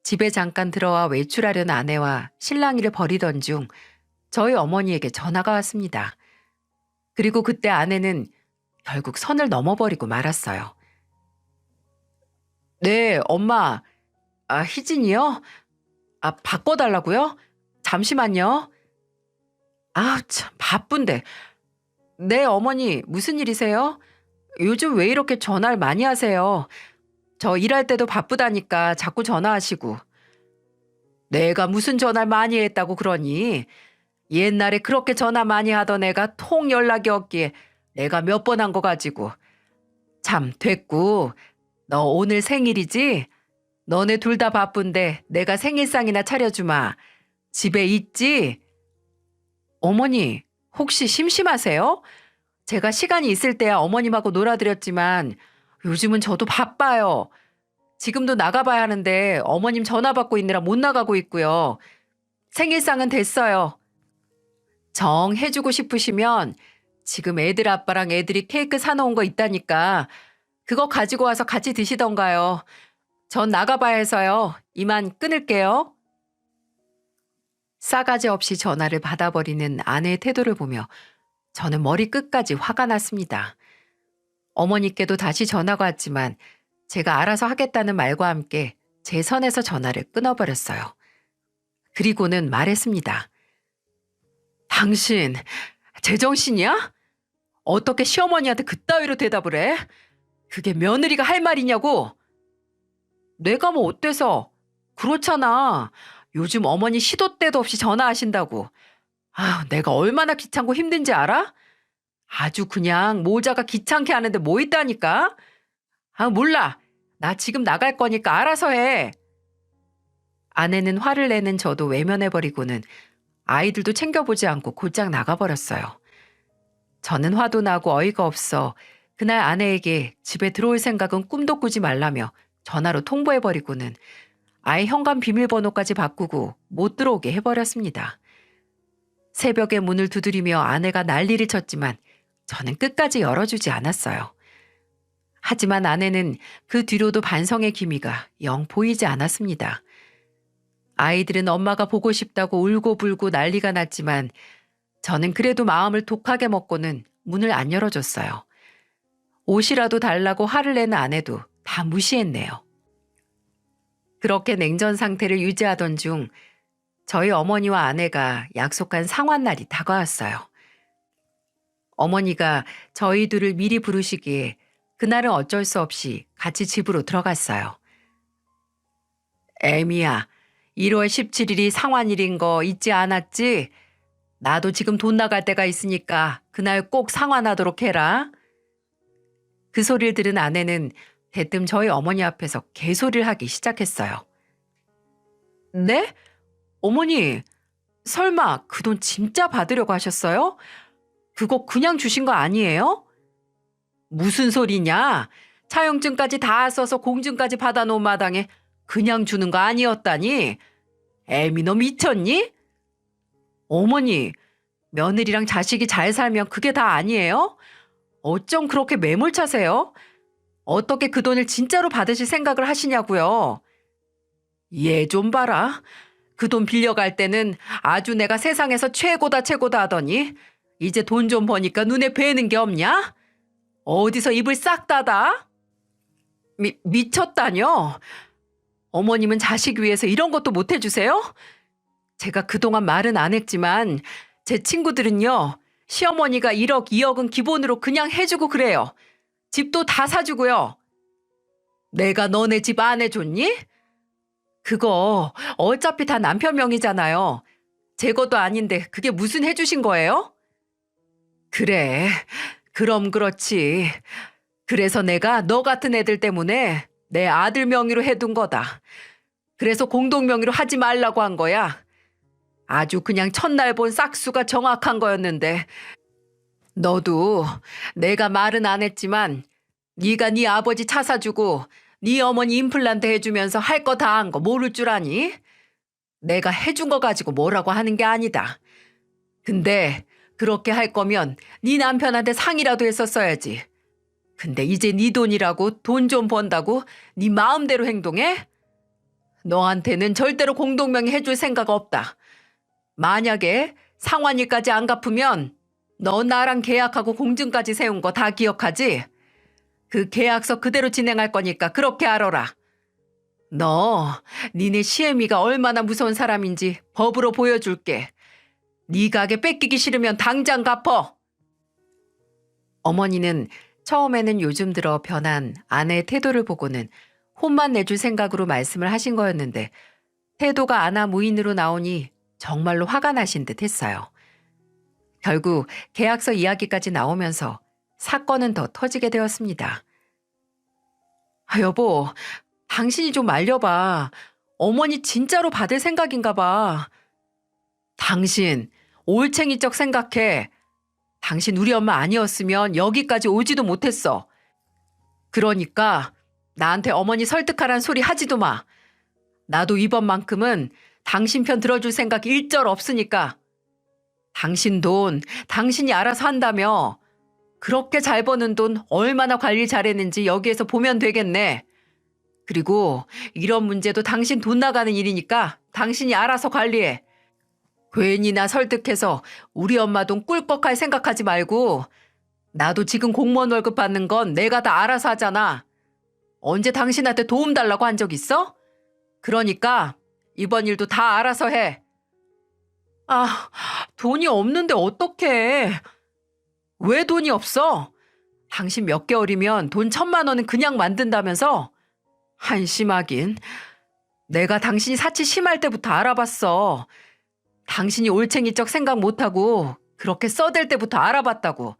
집에 잠깐 들어와 외출하려는 아내와 실랑이를 벌이던 중 저희 어머니에게 전화가 왔습니다. 그리고 그때 아내는 결국 선을 넘어버리고 말았어요. 네, 엄마. 희진이요? 바꿔달라고요? 잠시만요. 참 바쁜데. 네, 어머니 무슨 일이세요? 요즘 왜 이렇게 전화를 많이 하세요? 저 일할 때도 바쁘다니까 자꾸 전화하시고. 내가 무슨 전화를 많이 했다고 그러니? 옛날에 그렇게 전화 많이 하던 애가 통 연락이 없기에 내가 몇 번 한 거 가지고. 참 됐고. 너 오늘 생일이지? 너네 둘 다 바쁜데 내가 생일상이나 차려주마. 집에 있지? 어머니, 혹시 심심하세요? 제가 시간이 있을 때야 어머님하고 놀아드렸지만 요즘은 저도 바빠요. 지금도 나가봐야 하는데 어머님 전화 받고 있느라 못 나가고 있고요. 생일상은 됐어요. 정 해주고 싶으시면 지금 애들 아빠랑 애들이 케이크 사놓은 거 있다니까 그거 가지고 와서 같이 드시던가요. 전 나가봐야 해서요. 이만 끊을게요. 싸가지 없이 전화를 받아버리는 아내의 태도를 보며 저는 머리끝까지 화가 났습니다. 어머니께도 다시 전화가 왔지만 제가 알아서 하겠다는 말과 함께 제 선에서 전화를 끊어버렸어요. 그리고는 말했습니다. 당신 제정신이야? 어떻게 시어머니한테 그따위로 대답을 해? 그게 며느리가 할 말이냐고? 내가 뭐 어때서? 그렇잖아. 요즘 어머니 시도 때도 없이 전화하신다고. 아, 내가 얼마나 귀찮고 힘든지 알아? 아주 그냥 모자가 귀찮게 하는데 뭐 있다니까? 아, 몰라. 나 지금 나갈 거니까 알아서 해. 아내는 화를 내는 저도 외면해버리고는 아이들도 챙겨보지 않고 곧장 나가버렸어요. 저는 화도 나고 어이가 없어 그날 아내에게 집에 들어올 생각은 꿈도 꾸지 말라며 전화로 통보해버리고는 아이 현관 비밀번호까지 바꾸고 못 들어오게 해버렸습니다. 새벽에 문을 두드리며 아내가 난리를 쳤지만 저는 끝까지 열어주지 않았어요. 하지만 아내는 그 뒤로도 반성의 기미가 영 보이지 않았습니다. 아이들은 엄마가 보고 싶다고 울고불고 난리가 났지만 저는 그래도 마음을 독하게 먹고는 문을 안 열어줬어요. 옷이라도 달라고 화를 내는 아내도 다 무시했네요. 그렇게 냉전 상태를 유지하던 중 저희 어머니와 아내가 약속한 상환날이 다가왔어요. 어머니가 저희 둘을 미리 부르시기에 그날은 어쩔 수 없이 같이 집으로 들어갔어요. 애미야, 1월 17일이 상환일인 거 잊지 않았지? 나도 지금 돈 나갈 때가 있으니까 그날 꼭 상환하도록 해라. 그 소리를 들은 아내는 대뜸 저희 어머니 앞에서 개소리를 하기 시작했어요. 네? 어머니, 설마 그 돈 진짜 받으려고 하셨어요? 그거 그냥 주신 거 아니에요? 무슨 소리냐? 차용증까지 다 써서 공증까지 받아놓은 마당에 그냥 주는 거 아니었다니? 애미 너 미쳤니? 어머니, 며느리랑 자식이 잘 살면 그게 다 아니에요? 어쩜 그렇게 매몰차세요? 어떻게 그 돈을 진짜로 받으실 생각을 하시냐고요? 얘 좀 봐라. 그 돈 빌려갈 때는 아주 내가 세상에서 최고다 최고다 하더니 이제 돈 좀 버니까 눈에 뵈는 게 없냐? 어디서 입을 싹 닫아? 미쳤다뇨? 어머님은 자식 위해서 이런 것도 못 해주세요? 제가 그동안 말은 안 했지만 제 친구들은요. 시어머니가 1억, 2억은 기본으로 그냥 해주고 그래요. 집도 다 사주고요. 내가 너네 집 안 해줬니? 그거 어차피 다 남편 명의잖아요. 제 것도 아닌데 그게 무슨 해주신 거예요? 그래, 그럼 그렇지. 그래서 내가 너 같은 애들 때문에 내 아들 명의로 해둔 거다. 그래서 공동 명의로 하지 말라고 한 거야. 아주 그냥 첫날 본 싹수가 정확한 거였는데 너도 내가 말은 안 했지만 네가 네 아버지 차 사주고 네 어머니 임플란트 해주면서 할 거 다 한 거 모를 줄 아니? 내가 해준 거 가지고 뭐라고 하는 게 아니다. 근데 그렇게 할 거면 네 남편한테 상의라도 했었어야지. 근데 이제 네 돈이라고 돈 좀 번다고 네 마음대로 행동해? 너한테는 절대로 공동명의 해줄 생각 없다. 만약에 상환일까지 안 갚으면 너 나랑 계약하고 공증까지 세운 거 다 기억하지? 그 계약서 그대로 진행할 거니까 그렇게 알아라. 너, 니네 시애미가 얼마나 무서운 사람인지 법으로 보여줄게. 네 가게 뺏기기 싫으면 당장 갚어. 어머니는 처음에는 요즘 들어 변한 아내의 태도를 보고는 혼만 내줄 생각으로 말씀을 하신 거였는데 태도가 아나 무인으로 나오니 정말로 화가 나신 듯 했어요. 결국 계약서 이야기까지 나오면서 사건은 더 터지게 되었습니다. 아, 여보, 당신이 좀 말려봐. 어머니 진짜로 받을 생각인가 봐. 당신 올챙이적 생각해. 당신 우리 엄마 아니었으면 여기까지 오지도 못했어. 그러니까 나한테 어머니 설득하란 소리 하지도 마. 나도 이번만큼은 당신 편 들어줄 생각 일절 없으니까. 당신 돈, 당신이 알아서 한다며. 그렇게 잘 버는 돈 얼마나 관리 잘했는지 여기에서 보면 되겠네. 그리고 이런 문제도 당신 돈 나가는 일이니까 당신이 알아서 관리해. 괜히 나 설득해서 우리 엄마 돈 꿀꺽할 생각하지 말고 나도 지금 공무원 월급 받는 건 내가 다 알아서 하잖아. 언제 당신한테 도움 달라고 한 적 있어? 그러니까 이번 일도 다 알아서 해. 아, 돈이 없는데 어떡해. 왜 돈이 없어? 당신 몇 개월이면 돈 1,000만 원은 그냥 만든다면서? 한심하긴. 내가 당신이 사치 심할 때부터 알아봤어. 당신이 올챙이적 생각 못하고 그렇게 써댈 때부터 알아봤다고.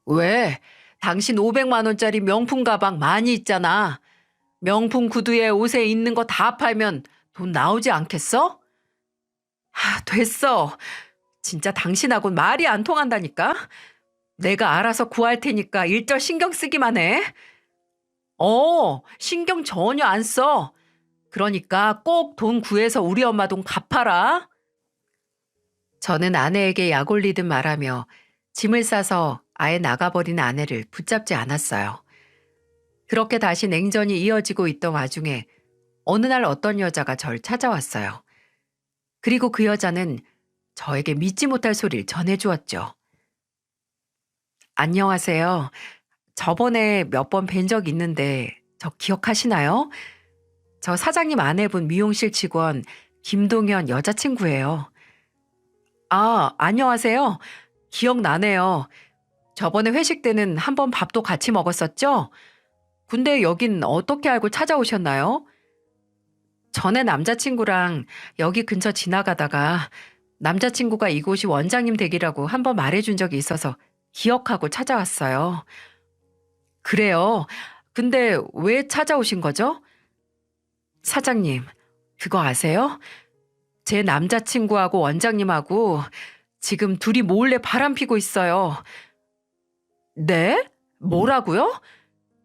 왜? 당신 500만 원짜리 명품 가방 많이 있잖아. 명품 구두에 옷에 있는 거 다 팔면 돈 나오지 않겠어? 됐어. 진짜 당신하고는 말이 안 통한다니까. 내가 알아서 구할 테니까 일절 신경 쓰기만 해. 신경 전혀 안 써. 그러니까 꼭 돈 구해서 우리 엄마 돈 갚아라. 저는 아내에게 약 올리듯 말하며 짐을 싸서 아예 나가버린 아내를 붙잡지 않았어요. 그렇게 다시 냉전이 이어지고 있던 와중에 어느 날 어떤 여자가 절 찾아왔어요. 그리고 그 여자는 저에게 믿지 못할 소리를 전해주었죠. 안녕하세요. 저번에 몇 번 뵌 적 있는데 저 기억하시나요? 저 사장님 아내분 미용실 직원 김동현 여자친구예요. 아, 안녕하세요. 기억나네요. 저번에 회식 때는 한번 밥도 같이 먹었었죠? 근데 여긴 어떻게 알고 찾아오셨나요? 전에 남자친구랑 여기 근처 지나가다가 남자친구가 이곳이 원장님 댁이라고 한번 말해준 적이 있어서 기억하고 찾아왔어요. 그래요. 근데 왜 찾아오신 거죠? 사장님, 그거 아세요? 제 남자친구하고 원장님하고 지금 둘이 몰래 바람 피고 있어요. 네? 뭐라고요?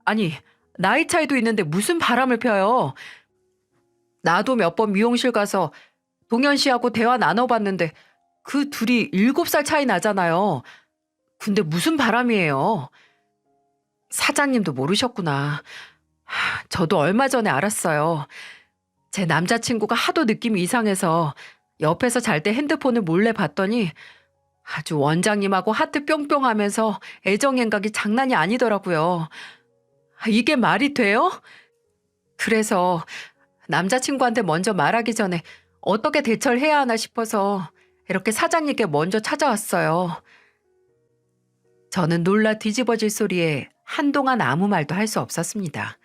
아니, 나이 차이도 있는데 무슨 바람을 펴요? 나도 몇 번 미용실 가서 동현 씨하고 대화 나눠봤는데 그 둘이 7살 차이 나잖아요. 근데 무슨 바람이에요? 사장님도 모르셨구나. 저도 얼마 전에 알았어요. 제 남자친구가 하도 느낌이 이상해서 옆에서 잘 때 핸드폰을 몰래 봤더니 아주 원장님하고 하트 뿅뿅 하면서 애정행각이 장난이 아니더라고요. 이게 말이 돼요? 그래서 남자친구한테 먼저 말하기 전에 어떻게 대처를 해야 하나 싶어서 이렇게 사장님께 먼저 찾아왔어요. 저는 놀라 뒤집어질 소리에 한동안 아무 말도 할 수 없었습니다.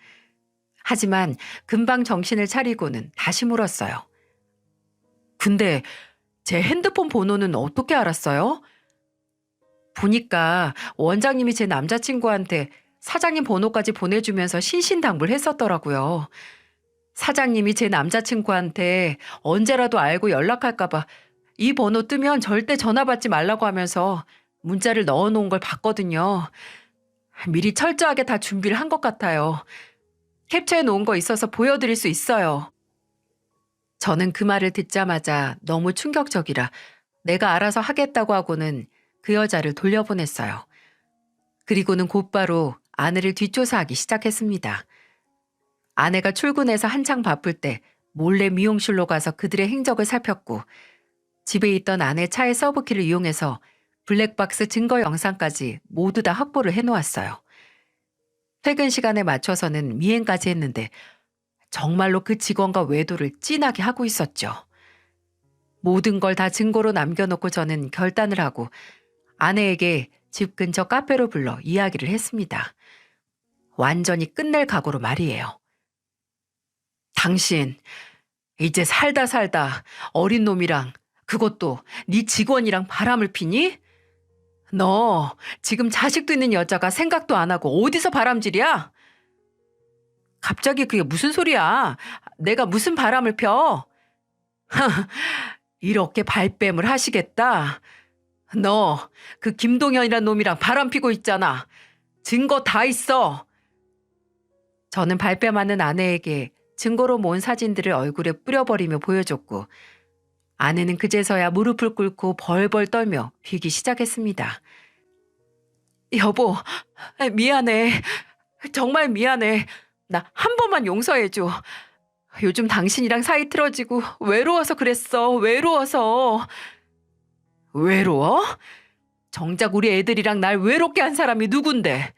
하지만 금방 정신을 차리고는 다시 물었어요. 근데 제 핸드폰 번호는 어떻게 알았어요? 보니까 원장님이 제 남자친구한테 사장님 번호까지 보내주면서 신신당부했었더라고요. 사장님이 제 남자친구한테 언제라도 알고 연락할까봐 이 번호 뜨면 절대 전화 받지 말라고 하면서 문자를 넣어놓은 걸 봤거든요. 미리 철저하게 다 준비를 한 것 같아요. 캡처해 놓은 거 있어서 보여드릴 수 있어요. 저는 그 말을 듣자마자 너무 충격적이라 내가 알아서 하겠다고 하고는 그 여자를 돌려보냈어요. 그리고는 곧바로 아내를 뒷조사하기 시작했습니다. 아내가 출근해서 한창 바쁠 때 몰래 미용실로 가서 그들의 행적을 살폈고 집에 있던 아내 차의 서브키를 이용해서 블랙박스 증거 영상까지 모두 다 확보를 해놓았어요. 퇴근 시간에 맞춰서는 미행까지 했는데 정말로 그 직원과 외도를 진하게 하고 있었죠. 모든 걸 다 증거로 남겨놓고 저는 결단을 하고 아내에게 집 근처 카페로 불러 이야기를 했습니다. 완전히 끝낼 각오로 말이에요. 당신 이제 살다 살다 어린 놈이랑 그것도 네 직원이랑 바람을 피니? 너 지금 자식도 있는 여자가 생각도 안 하고 어디서 바람질이야? 갑자기 그게 무슨 소리야? 내가 무슨 바람을 펴? 이렇게 발뺌을 하시겠다. 너 그 김동현이란 놈이랑 바람 피고 있잖아. 증거 다 있어. 저는 발뺌하는 아내에게 증거로 모은 사진들을 얼굴에 뿌려버리며 보여줬고 아내는 그제서야 무릎을 꿇고 벌벌 떨며 비기 시작했습니다. 여보, 미안해. 정말 미안해. 나 한 번만 용서해줘. 요즘 당신이랑 사이 틀어지고 외로워서 그랬어. 외로워서. 외로워? 정작 우리 애들이랑 날 외롭게 한 사람이 누군데?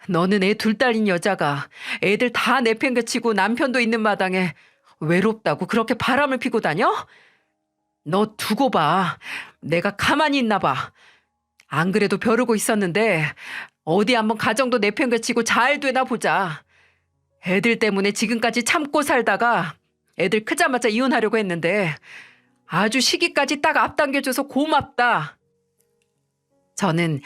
너는 애 둘 딸인 여자가 애들 다 내팽개치고 남편도 있는 마당에 외롭다고 그렇게 바람을 피고 다녀? 너 두고 봐. 내가 가만히 있나 봐. 안 그래도 벼르고 있었는데 어디 한번 가정도 내팽개치고 잘 되나 보자. 애들 때문에 지금까지 참고 살다가 애들 크자마자 이혼하려고 했는데 아주 시기까지 딱 앞당겨줘서 고맙다. 저는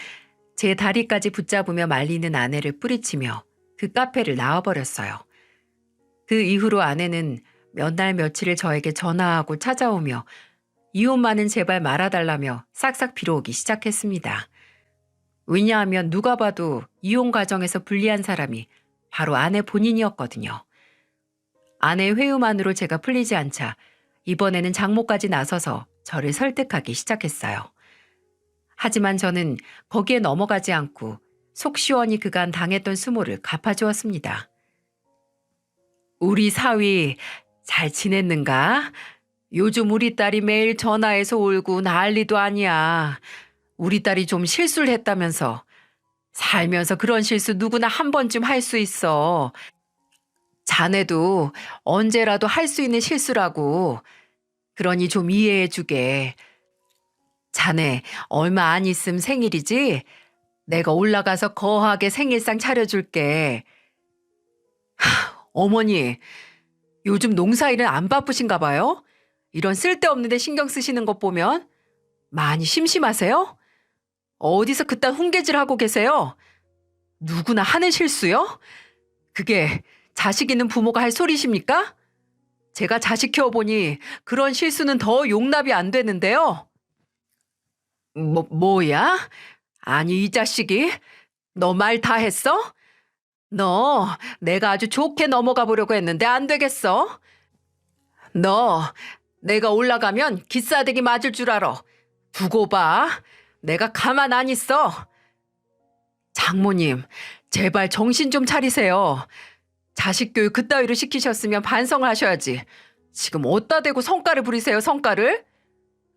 제 다리까지 붙잡으며 말리는 아내를 뿌리치며 그 카페를 나와버렸어요. 그 이후로 아내는 몇 날 며칠을 저에게 전화하고 찾아오며 이혼만은 제발 말아달라며 싹싹 빌어오기 시작했습니다. 왜냐하면 누가 봐도 이혼 과정에서 불리한 사람이 바로 아내 본인이었거든요. 아내의 회유만으로 제가 풀리지 않자 이번에는 장모까지 나서서 저를 설득하기 시작했어요. 하지만 저는 거기에 넘어가지 않고 속 시원히 그간 당했던 수모를 갚아주었습니다. 우리 사위 잘 지냈는가? 요즘 우리 딸이 매일 전화해서 울고 난리도 아니야. 우리 딸이 좀 실수를 했다면서. 살면서 그런 실수 누구나 한 번쯤 할 수 있어. 자네도 언제라도 할 수 있는 실수라고. 그러니 좀 이해해 주게. 자네 얼마 안 있음 생일이지? 내가 올라가서 거하게 생일상 차려줄게. 어머니, 요즘 농사일은 안 바쁘신가 봐요? 이런 쓸데없는 데 신경 쓰시는 것 보면 많이 심심하세요? 어디서 그딴 훈계질하고 계세요? 누구나 하는 실수요? 그게 자식 있는 부모가 할 소리십니까? 제가 자식 키워보니 그런 실수는 더 용납이 안 되는데요. 뭐야? 아니 이 자식이? 너 말 다 했어? 너 내가 아주 좋게 넘어가 보려고 했는데 안 되겠어? 너 내가 올라가면 기싸대기 맞을 줄 알아. 두고 봐. 내가 가만 안 있어. 장모님, 제발 정신 좀 차리세요. 자식 교육 그따위로 시키셨으면 반성을 하셔야지. 지금 어디다 대고 성과를 부리세요, 성과를?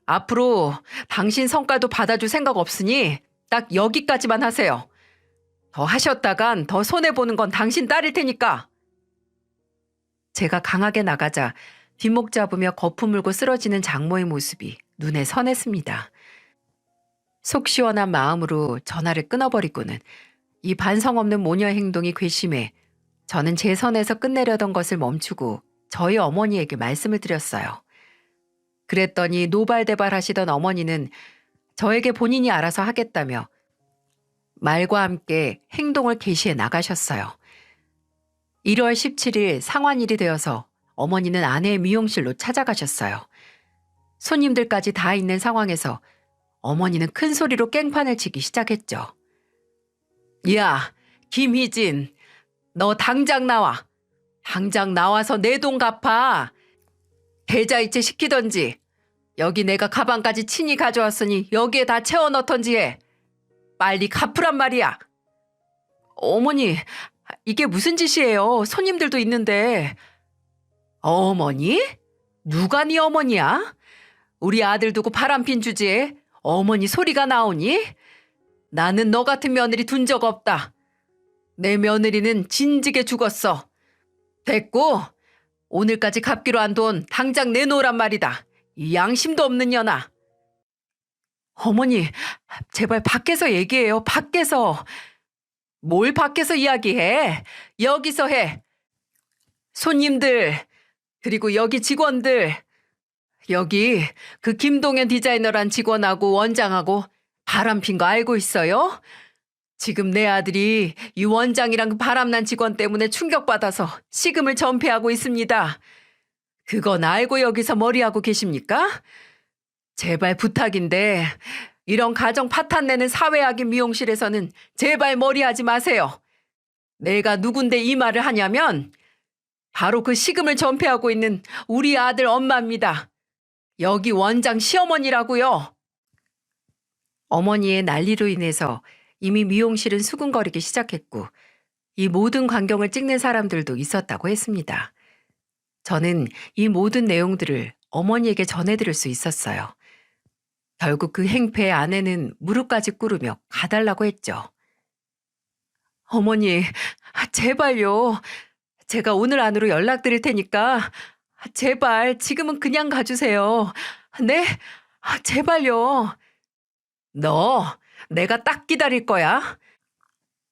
앞으로 당신 성과도 받아줄 생각 없으니 딱 여기까지만 하세요. 더 하셨다간 더 손해보는 건 당신 딸일 테니까. 제가 강하게 나가자 뒷목 잡으며 거품 물고 쓰러지는 장모의 모습이 눈에 선했습니다. 속 시원한 마음으로 전화를 끊어버리고는 이 반성 없는 모녀의 행동이 괘씸해 저는 제 선에서 끝내려던 것을 멈추고 저희 어머니에게 말씀을 드렸어요. 그랬더니 노발대발 하시던 어머니는 저에게 본인이 알아서 하겠다며 말과 함께 행동을 개시해 나가셨어요. 1월 17일 상환일이 되어서 어머니는 아내의 미용실로 찾아가셨어요. 손님들까지 다 있는 상황에서 어머니는 큰 소리로 깽판을 치기 시작했죠. 야, 김희진, 너 당장 나와. 당장 나와서 내 돈 갚아. 계좌이체 시키던지 여기 내가 가방까지 친히 가져왔으니 여기에 다 채워 넣던지 해. 빨리 갚으란 말이야. 어머니, 이게 무슨 짓이에요? 손님들도 있는데. 어머니? 누가 네 어머니야? 우리 아들 두고 바람핀 주제에 어머니 소리가 나오니? 나는 너 같은 며느리 둔 적 없다. 내 며느리는 진즉에 죽었어. 됐고, 오늘까지 갚기로 한 돈 당장 내놓으란 말이다. 이 양심도 없는 년아. 어머니, 제발 밖에서 얘기해요. 밖에서. 뭘 밖에서 이야기해? 여기서 해. 손님들, 그리고 여기 직원들. 여기 그 김동현 디자이너란 직원하고 원장하고 바람핀 거 알고 있어요? 지금 내 아들이 이 원장이랑 그 바람난 직원 때문에 충격받아서 식음을 전폐하고 있습니다. 그건 알고 여기서 머리하고 계십니까? 제발 부탁인데 이런 가정 파탄 내는 사회악인 미용실에서는 제발 머리하지 마세요. 내가 누군데 이 말을 하냐면 바로 그 식음을 전폐하고 있는 우리 아들 엄마입니다. 여기 원장 시어머니라고요. 어머니의 난리로 인해서 이미 미용실은 수군거리기 시작했고 이 모든 광경을 찍는 사람들도 있었다고 했습니다. 저는 이 모든 내용들을 어머니에게 전해드릴 수 있었어요. 결국 그 행패의 아내는 무릎까지 꿇으며 가달라고 했죠. 어머니, 제발요. 제가 오늘 안으로 연락드릴 테니까 제발 지금은 그냥 가주세요. 네? 제발요. 너 내가 딱 기다릴 거야.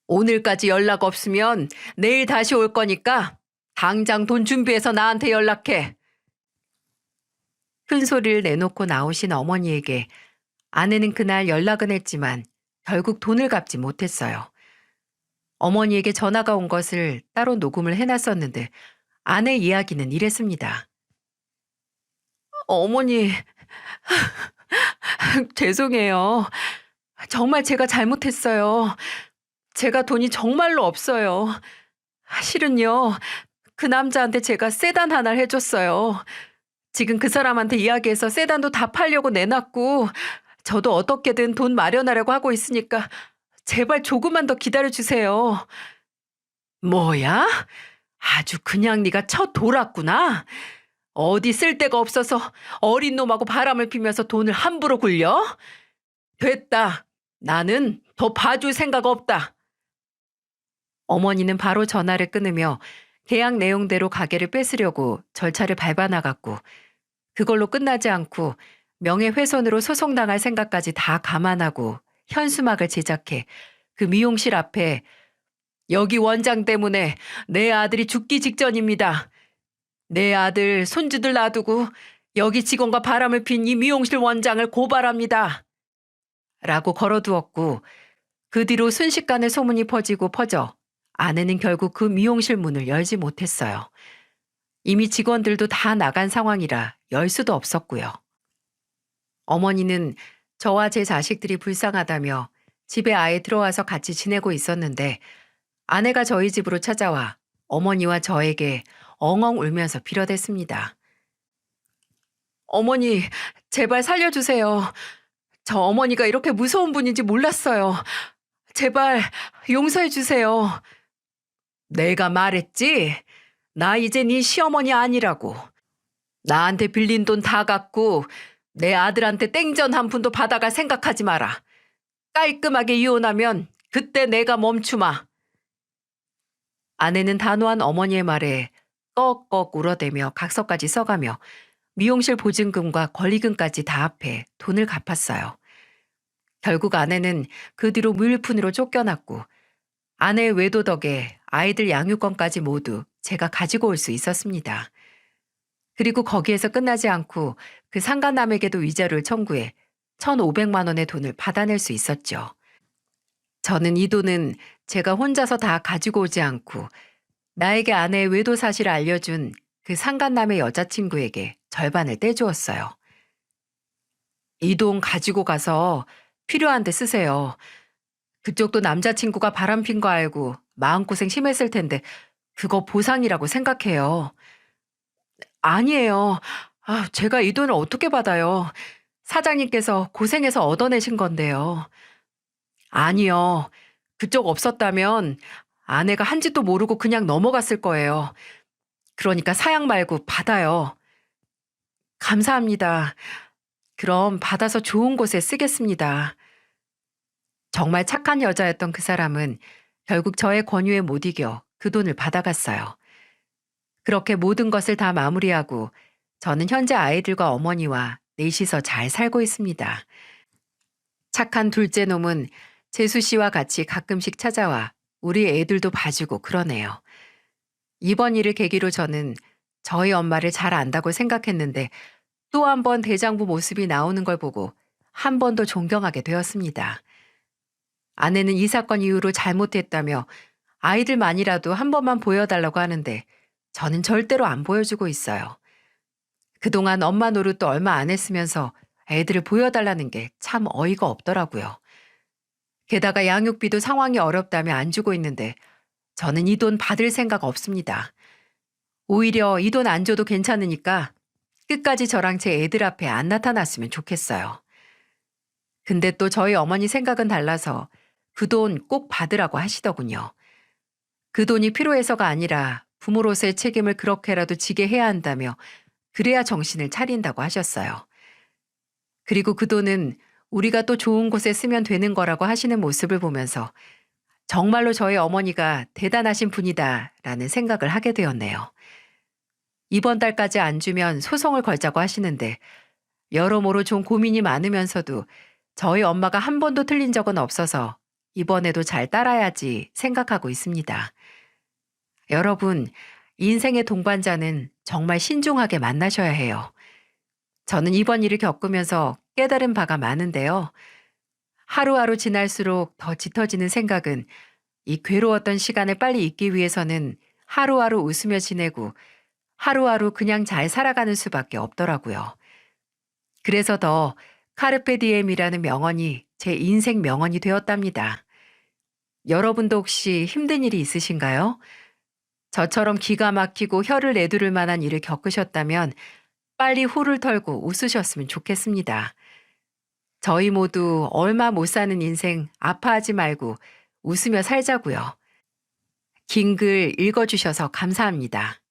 오늘까지 연락 없으면 내일 다시 올 거니까 당장 돈 준비해서 나한테 연락해. 큰 소리를 내놓고 나오신 어머니에게 아내는 그날 연락은 했지만 결국 돈을 갚지 못했어요. 어머니에게 전화가 온 것을 따로 녹음을 해놨었는데 아내 이야기는 이랬습니다. 어머니, 죄송해요. 정말 제가 잘못했어요. 제가 돈이 정말로 없어요. 실은요, 그 남자한테 제가 세단 하나를 해줬어요. 지금 그 사람한테 이야기해서 세단도 다 팔려고 내놨고 저도 어떻게든 돈 마련하려고 하고 있으니까 제발 조금만 더 기다려주세요. 뭐야? 아주 그냥 네가 쳐 돌았구나. 어디 쓸 데가 없어서 어린 놈하고 바람을 피면서 돈을 함부로 굴려? 됐다. 나는 더 봐줄 생각 없다. 어머니는 바로 전화를 끊으며 계약 내용대로 가게를 뺏으려고 절차를 밟아 나갔고 그걸로 끝나지 않고 명예훼손으로 소송당할 생각까지 다 감안하고 현수막을 제작해 그 미용실 앞에 여기 원장 때문에 내 아들이 죽기 직전입니다. 내 아들, 손주들 놔두고 여기 직원과 바람을 핀 이 미용실 원장을 고발합니다. 라고 걸어두었고 그 뒤로 순식간에 소문이 퍼져 아내는 결국 그 미용실 문을 열지 못했어요. 이미 직원들도 다 나간 상황이라 열 수도 없었고요. 어머니는 저와 제 자식들이 불쌍하다며 집에 아예 들어와서 같이 지내고 있었는데 아내가 저희 집으로 찾아와 어머니와 저에게 엉엉 울면서 빌어댔습니다. 어머니, 제발 살려주세요. 저 어머니가 이렇게 무서운 분인지 몰랐어요. 제발 용서해 주세요. 내가 말했지? 나 이제 네 시어머니 아니라고. 나한테 빌린 돈 다 갚고 내 아들한테 땡전 한 푼도 받아갈 생각하지 마라. 깔끔하게 이혼하면 그때 내가 멈추마. 아내는 단호한 어머니의 말에 꺽꺽 울어대며 각서까지 써가며 미용실 보증금과 권리금까지 다 합해 돈을 갚았어요. 결국 아내는 그 뒤로 무일푼으로 쫓겨났고 아내의 외도 덕에 아이들 양육권까지 모두 제가 가지고 올 수 있었습니다. 그리고 거기에서 끝나지 않고 그 상간남에게도 위자료를 청구해 1,500만 원의 돈을 받아낼 수 있었죠. 저는 이 돈은 제가 혼자서 다 가지고 오지 않고 나에게 아내의 외도 사실을 알려준 그 상간남의 여자친구에게 절반을 떼주었어요. 이 돈 가지고 가서 필요한 데 쓰세요. 그쪽도 남자친구가 바람핀 거 알고 마음고생 심했을 텐데 그거 보상이라고 생각해요. 아니에요. 제가 이 돈을 어떻게 받아요. 사장님께서 고생해서 얻어내신 건데요. 아니요. 그쪽 없었다면 아내가 한지도 모르고 그냥 넘어갔을 거예요. 그러니까 사양 말고 받아요. 감사합니다. 그럼 받아서 좋은 곳에 쓰겠습니다. 정말 착한 여자였던 그 사람은 결국 저의 권유에 못 이겨 그 돈을 받아갔어요. 그렇게 모든 것을 다 마무리하고 저는 현재 아이들과 어머니와 넷이서 잘 살고 있습니다. 착한 둘째 놈은 재수 씨와 같이 가끔씩 찾아와 우리 애들도 봐주고 그러네요. 이번 일을 계기로 저는 저희 엄마를 잘 안다고 생각했는데 또 한 번 대장부 모습이 나오는 걸 보고 한 번 더 존경하게 되었습니다. 아내는 이 사건 이후로 잘못했다며 아이들만이라도 한 번만 보여달라고 하는데 저는 절대로 안 보여주고 있어요. 그동안 엄마 노릇도 얼마 안 했으면서 애들을 보여달라는 게 참 어이가 없더라고요. 게다가 양육비도 상황이 어렵다며 안 주고 있는데 저는 이 돈 받을 생각 없습니다. 오히려 이 돈 안 줘도 괜찮으니까 끝까지 저랑 제 애들 앞에 안 나타났으면 좋겠어요. 근데 또 저희 어머니 생각은 달라서 그 돈 꼭 받으라고 하시더군요. 그 돈이 필요해서가 아니라 부모로서의 책임을 그렇게라도 지게 해야 한다며 그래야 정신을 차린다고 하셨어요. 그리고 그 돈은 우리가 또 좋은 곳에 쓰면 되는 거라고 하시는 모습을 보면서 정말로 저희 어머니가 대단하신 분이다라는 생각을 하게 되었네요. 이번 달까지 안 주면 소송을 걸자고 하시는데 여러모로 좀 고민이 많으면서도 저희 엄마가 한 번도 틀린 적은 없어서 이번에도 잘 따라야지 생각하고 있습니다. 여러분, 인생의 동반자는 정말 신중하게 만나셔야 해요. 저는 이번 일을 겪으면서 깨달은 바가 많은데요. 하루하루 지날수록 더 짙어지는 생각은 이 괴로웠던 시간을 빨리 잊기 위해서는 하루하루 웃으며 지내고 하루하루 그냥 잘 살아가는 수밖에 없더라고요. 그래서 더 카르페 디엠이라는 명언이 제 인생 명언이 되었답니다. 여러분도 혹시 힘든 일이 있으신가요? 저처럼 기가 막히고 혀를 내두를 만한 일을 겪으셨다면 빨리 후를 털고 웃으셨으면 좋겠습니다. 저희 모두 얼마 못 사는 인생 아파하지 말고 웃으며 살자고요. 긴 글 읽어주셔서 감사합니다.